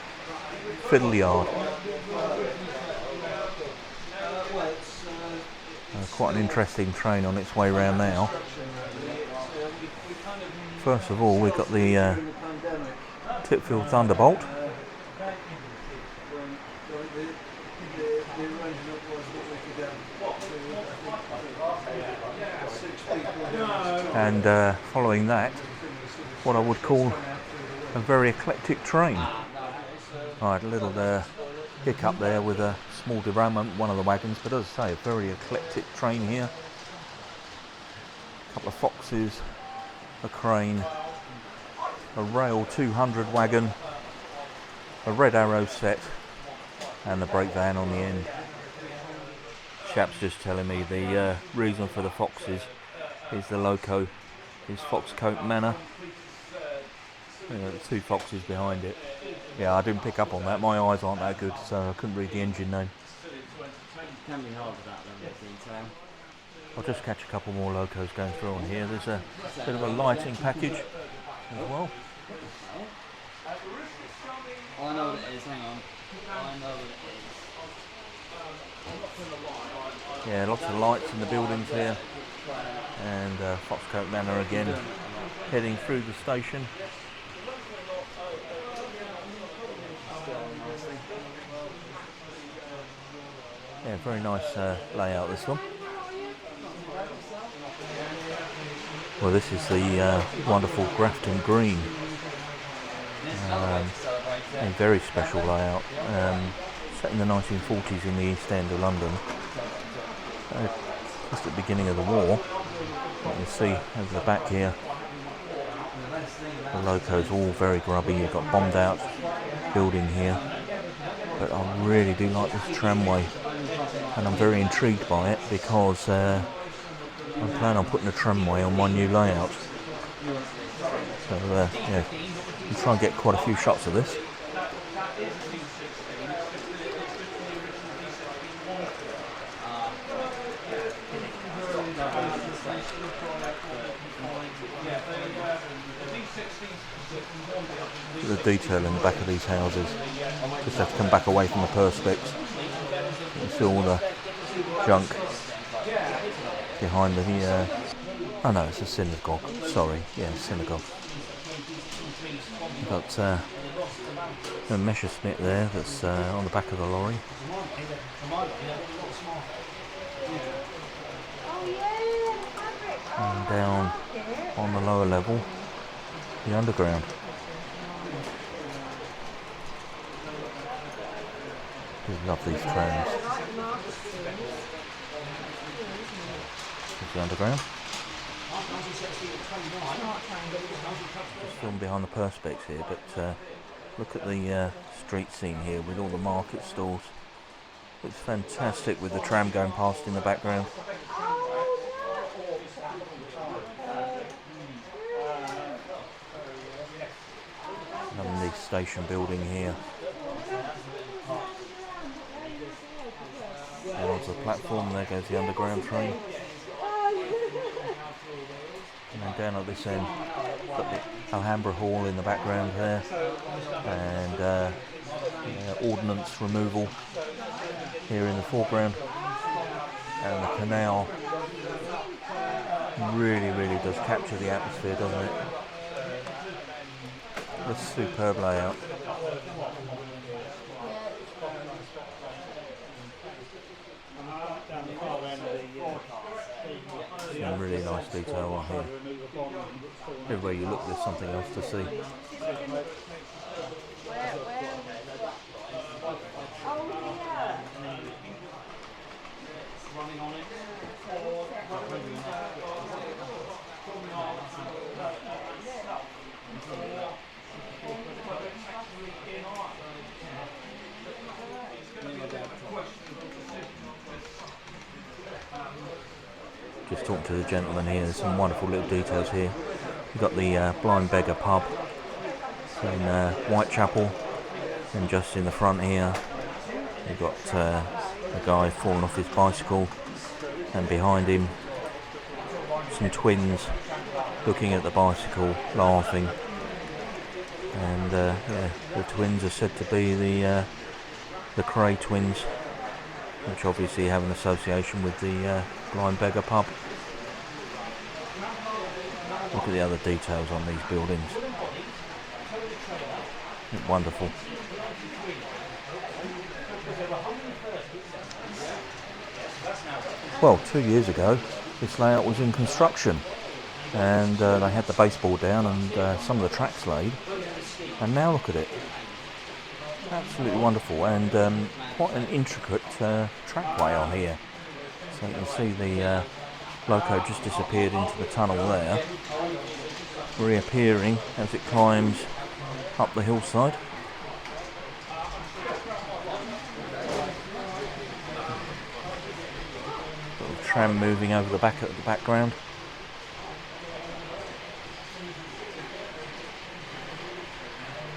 fiddle yard. Quite an interesting train on its way round now. First of all, we've got the Tipfield Thunderbolt. And following that, what I would call a very eclectic train. Right, a little hiccup there with a small derailment, one of the wagons, but as I say, a very eclectic train here. A couple of foxes, a crane, a rail 200 wagon, a red arrow set, and the brake van on the end. Chap's just telling me the reason for the foxes is the loco is Foxcote Manor. The two foxes behind it. Yeah, I didn't pick up on that. My eyes aren't that good, so I couldn't read the engine name. It can be hard with that level of detail. I'll just catch a couple more locos going through on here. There's a bit of a lighting package as well. I know what it is, hang on. I know what it is. Yeah, lots of lights in the buildings here. And Foxcote Manor again, heading through the station. Yeah, very nice layout, this one. Well, this is the wonderful Grafton Green. A very special layout. Set in the 1940s in the East End of London. Just at the beginning of the war. You can see over the back here, the loco's all very grubby. You've got bombed out building here. But I really do like this tramway. And I'm very intrigued by it because I plan on putting a tramway on my new layout. So yeah, we'll try and get quite a few shots of this. The detail in the back of these houses. Just have to come back away from the perspex. You see all the junk behind the oh no, it's a synagogue. Sorry, yeah, synagogue. You've got a Messerschmitt there that's on the back of the lorry. And down on the lower level, the underground. I love these trams. There's the underground. Just filmed behind the perspex here, but look at the street scene here with all the market stalls. It's fantastic with the tram going past in the background. Lovely station building here. And onto the platform, there goes the underground train. And then down at this end, got the Alhambra Hall in the background there. And ordnance removal here in the foreground. And the canal really does capture the atmosphere, doesn't it? It's a superb layout. Some really nice detail on here. Everywhere you look, there's something else to see. Just talking to the gentleman here, there's some wonderful little details here. You've got the Blind Beggar pub in Whitechapel, and just in the front here you've got a guy falling off his bicycle, and behind him some twins looking at the bicycle, laughing. And yeah, the twins are said to be the Cray twins, which obviously have an association with the Blind Beggar pub. Look at the other details on these buildings. Wonderful. Well, 2 years ago this layout was in construction, and they had the baseboard down and some of the tracks laid, and now look at it. Absolutely wonderful, and quite an intricate trackway on here. So you can see the loco just disappeared into the tunnel there, reappearing as it climbs up the hillside. Little tram moving over the back at the background.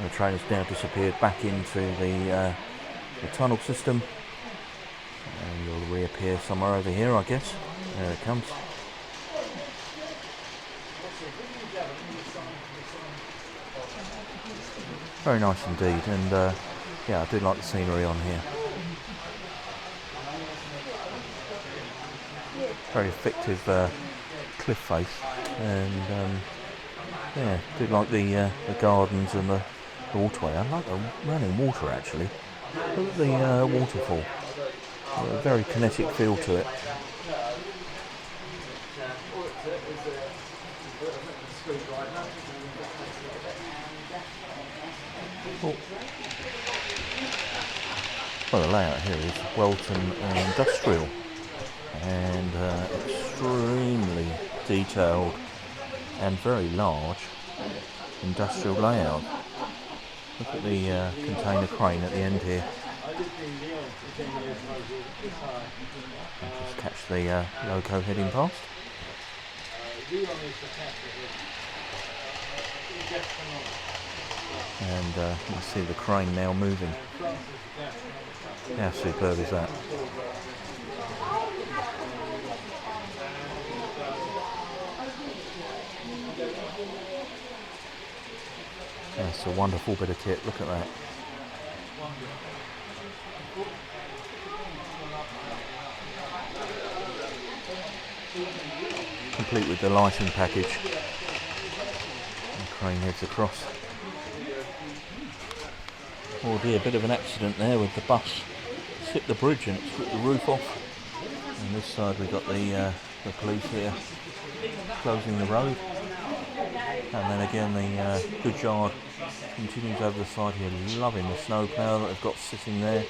The train has now disappeared back into the tunnel system, and you'll reappear somewhere over here, I guess. There it comes. Very nice indeed, and yeah, I do like the scenery on here. Very effective cliff face, and yeah, do like the gardens and the waterway. I like the running water actually. Look at the waterfall. A very kinetic feel to it. Oh. Well, the layout here is Welton Industrial, and extremely detailed and very large industrial layout. Look at the container crane at the end here. I'll just catch the loco heading past. And you can see the crane now moving. How superb is that? That's a wonderful bit of kit, look at that. Complete with the lighting package. And the crane heads across. Oh dear, a bit of an accident there with the bus. Slipped the bridge and it slipped the roof off. On this side we've got the police here closing the road. And then again the goods yard continues over the side here, loving the snowplough that they've got sitting there.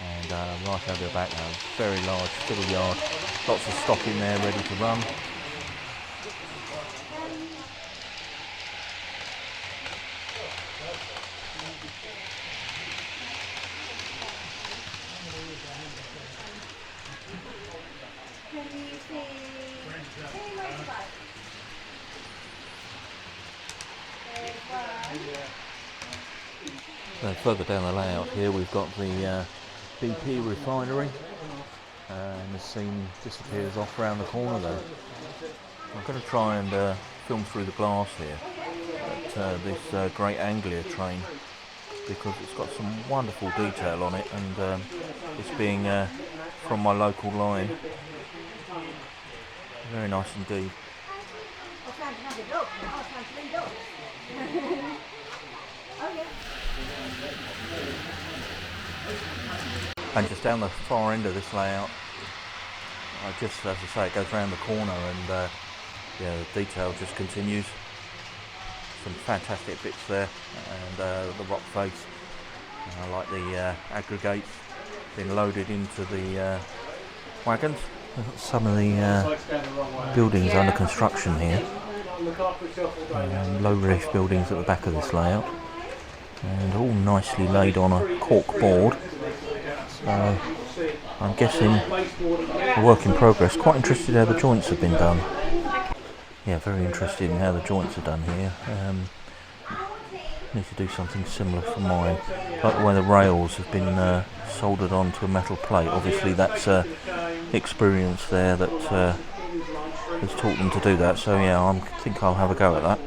And right over the back now, very large civil yard, lots of stock in there ready to run. Further down the layout here we've got the BP refinery, and the scene disappears off round the corner there. I'm going to try and film through the glass here at this Great Anglia train, because it's got some wonderful detail on it, and it's being from my local line. Very nice indeed. And just down the far end of this layout, just as I say, it goes round the corner, and yeah, the detail just continues. Some fantastic bits there, and the rock face. I like the aggregates being loaded into the wagons. Some of the buildings under construction here, low relief buildings at the back of this layout, and all nicely laid on a cork board. So I'm guessing a work in progress. Quite interested how the joints have been done. Yeah, very interested in how the joints are done here. Need to do something similar for mine. Like the way the rails have been soldered onto a metal plate. Obviously that's experience there that has taught them to do that. So yeah, I think I'll have a go at that.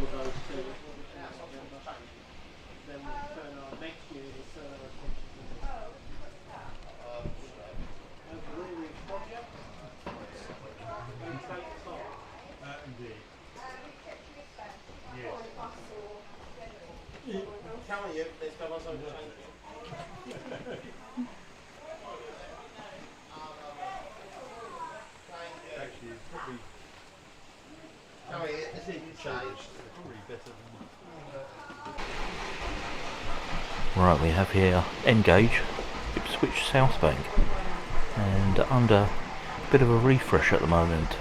Right, we have here end gauge, Ipswich South Bank, and under a bit of a refresh at the moment.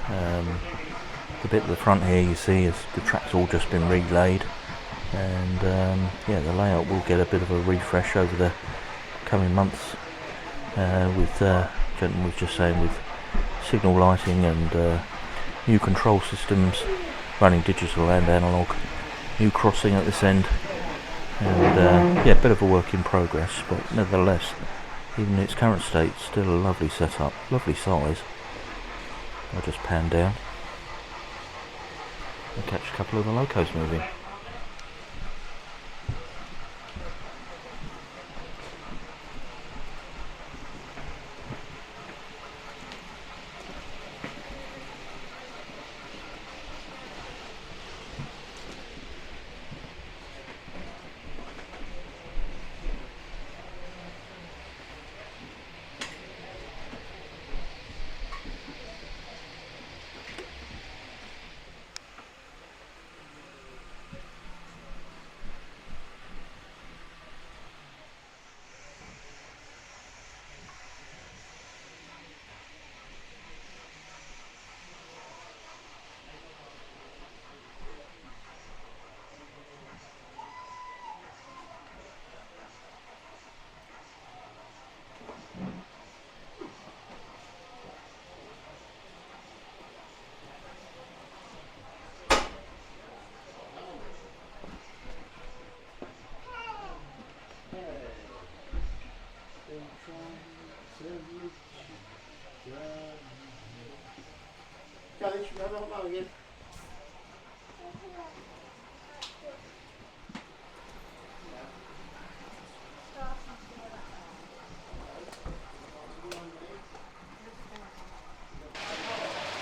The bit at the front here you see is the track's all just been relaid, and yeah, the layout will get a bit of a refresh over the coming months, with gentleman was just saying, with signal lighting and new control systems running digital and analogue, new crossing at this end, and yeah, a bit of a work in progress, but nevertheless, even in its current state, still a lovely setup, lovely size. I'll just pan down and catch a couple of the locos moving.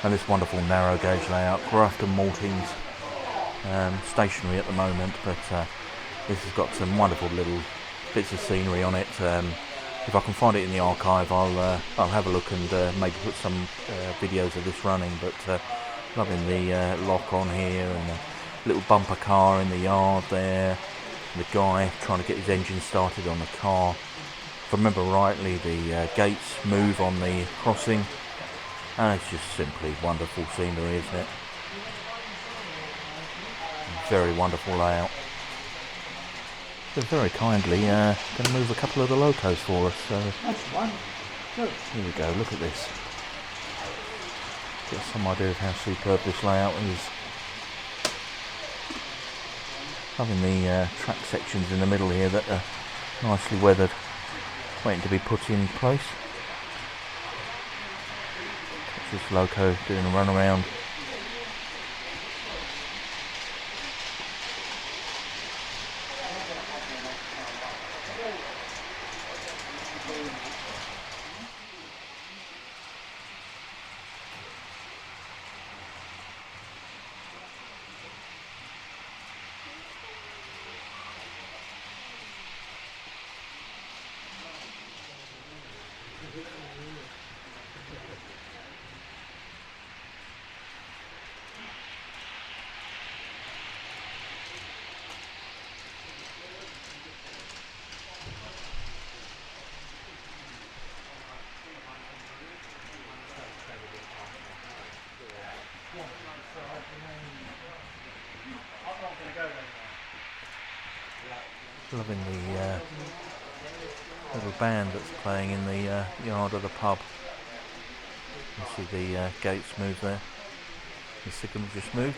And this wonderful narrow gauge layout, Grafton Maltings, stationary at the moment, but this has got some wonderful little bits of scenery on it. If I can find it in the archive, I'll have a look and maybe put some videos of this running. But loving the lock on here and the little bumper car in the yard there. The guy trying to get his engine started on the car. If I remember rightly, the gates move on the crossing. And it's just simply wonderful scenery, isn't it? Very wonderful layout. They're very kindly going to move a couple of the locos for us. So That's fun. Good. here we go, look at this. Get some idea of how superb this layout is. Having the track sections in the middle here that are nicely weathered, waiting to be put in place. Catch this loco doing a run around. Loving the little band that's playing in the yard of the pub. You see the gates move there. The signal just moved.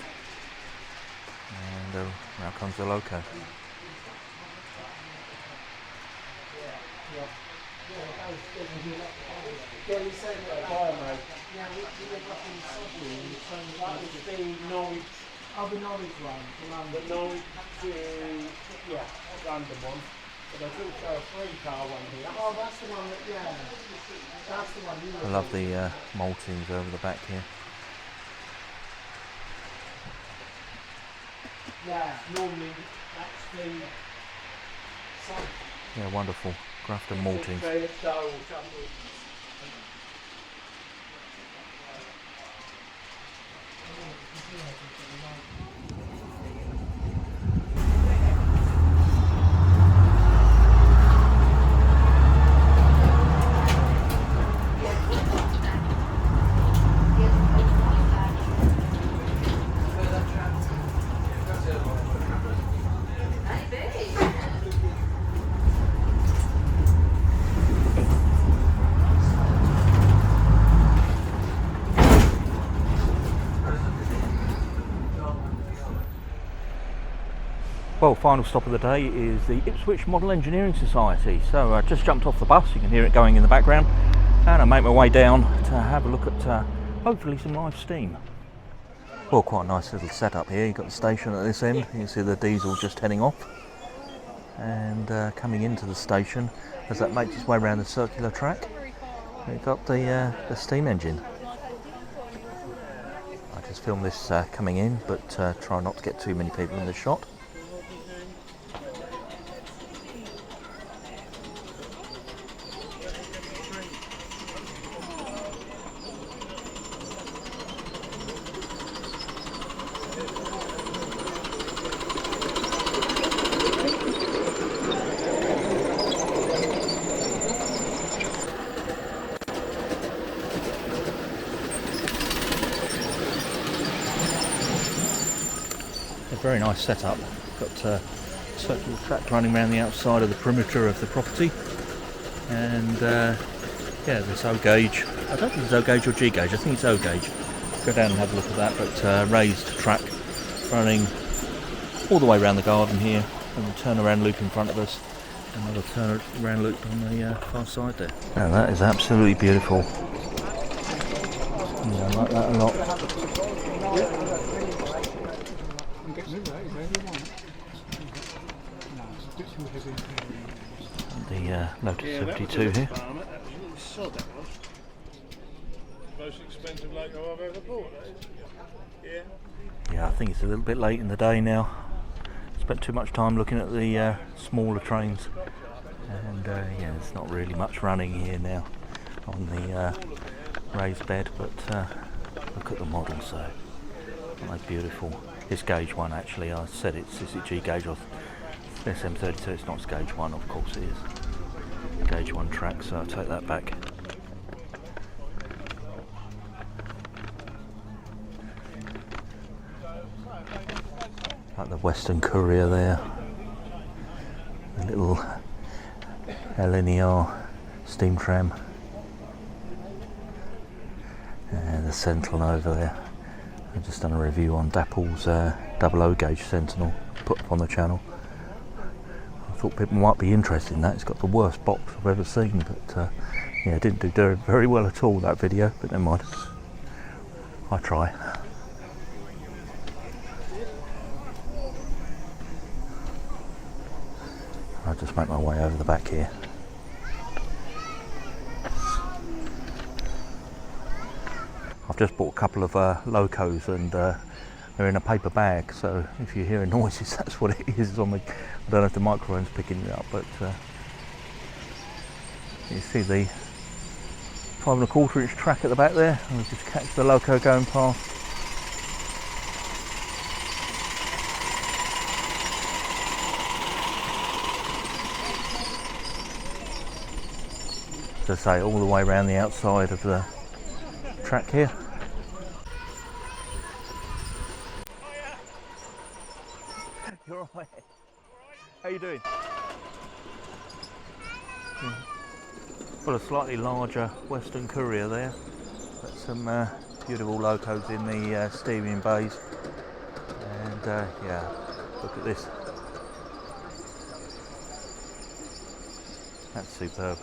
And now comes the loco. The Norwich one. The Norwich, yeah, random one. But there's also a 3-car one here. Oh, that's the one that, yeah. That's the one you were I love the maltings over the back here. Yeah, normally that's the site. Yeah, wonderful. Grafton maltings. Well, final stop of the day is the Ipswich Model Engineering Society. So I just jumped off the bus, you can hear it going in the background, and I make my way down to have a look at hopefully some live steam. Well, quite a nice little setup here. You've got the station at this end. You can see the diesel just heading off, and coming into the station as that makes its way around the circular track. We've got the steam engine. I just filmed this coming in, but try not to get too many people in the shot. Very nice setup. Got a circular track running around the outside of the perimeter of the property, and yeah, this O gauge. I don't think it's O gauge or G gauge. I think it's O gauge. Go down and have a look at that. But raised track running all the way around the garden here, and a turnaround loop in front of us. Another turnaround loop on the far side there. Now that is absolutely beautiful. Yeah, I like that a lot. The Lotus 72 here. Most expensive loco I've ever bought. Yeah, I think it's a little bit late in the day now. Spent too much time looking at the smaller trains, and yeah, there's not really much running here now on the raised bed. But look at the models though. Aren't they beautiful? It's gauge 1 actually. I said it's G gauge or SM32. It's not gauge 1, of course it is. Gauge 1 track, so I'll take that back. Like the Western Courier there. The little LNER steam tram. And the Sentinel over there. I've just done a review on Dapple's double O gauge Sentinel, put up on the channel. I thought people might be interested in that. It's got the worst box I've ever seen, but yeah, it didn't do very well at all, that video, but never mind. I try. I'll just make my way over the back here. I've just bought a couple of locos, and they're in a paper bag, so if you hear noises, that's what it is. I don't know if the microphone's picking it up, but you see the 5 1/4 inch track at the back there. I'll just catch the loco going past. To say, all the way around the outside of the track here. You're alright. How you doing? Got a slightly larger Western Courier there. Got some beautiful locos in the steering bays, and yeah, look at this. That's superb.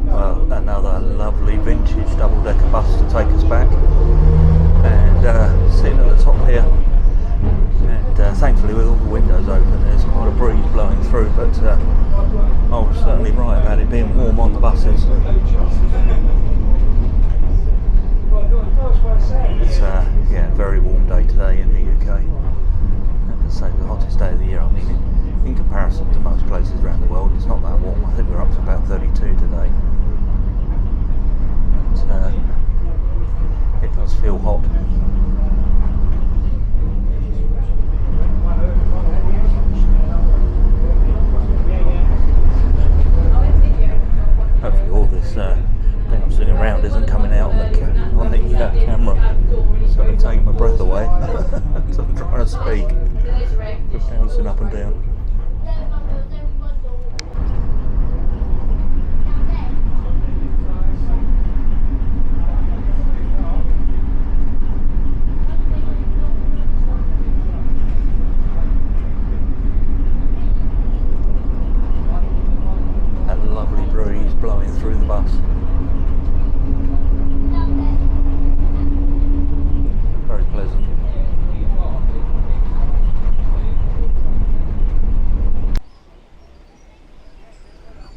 Well, another lovely vintage double-decker bus to take us back, and sitting at the top here, and thankfully with all the windows open there's quite a breeze blowing through, but I was certainly right about it being warm on the buses. It's yeah, a very warm day today in the UK. I have to say, the hottest day of the year. I mean, in comparison to most places around the world, it's not that warm. I think we're up to about 32 today. But it does feel hot. Hopefully all this bouncing around isn't coming out on the camera. It's certainly taking my breath away. So I'm trying to speak. Just bouncing up and down.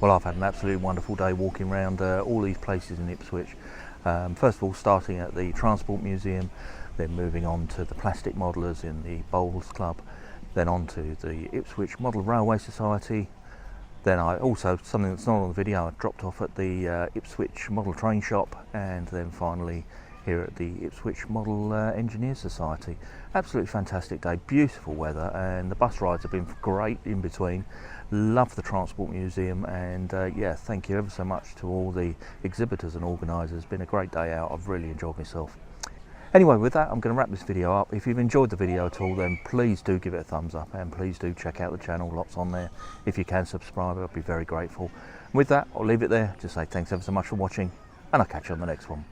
Well, I've had an absolutely wonderful day walking around all these places in Ipswich. First of all, starting at the Transport Museum, then moving on to the Plastic Modellers in the Bowls Club, then on to the Ipswich Model Railway Society. Then I also, something that's not on the video, I dropped off at the Ipswich Model Train Shop, and then finally here at the Ipswich Model Engineers Society. Absolutely fantastic day, beautiful weather, and the bus rides have been great in between. Love the Transport Museum, and yeah, thank you ever so much to all the exhibitors and organisers. Been a great day out, I've really enjoyed myself. Anyway, with that, I'm going to wrap this video up. If you've enjoyed the video at all, then please do give it a thumbs up, and please do check out the channel, lots on there. If you can subscribe, I'd be very grateful. With that, I'll leave it there. Just say thanks ever so much for watching, and I'll catch you on the next one.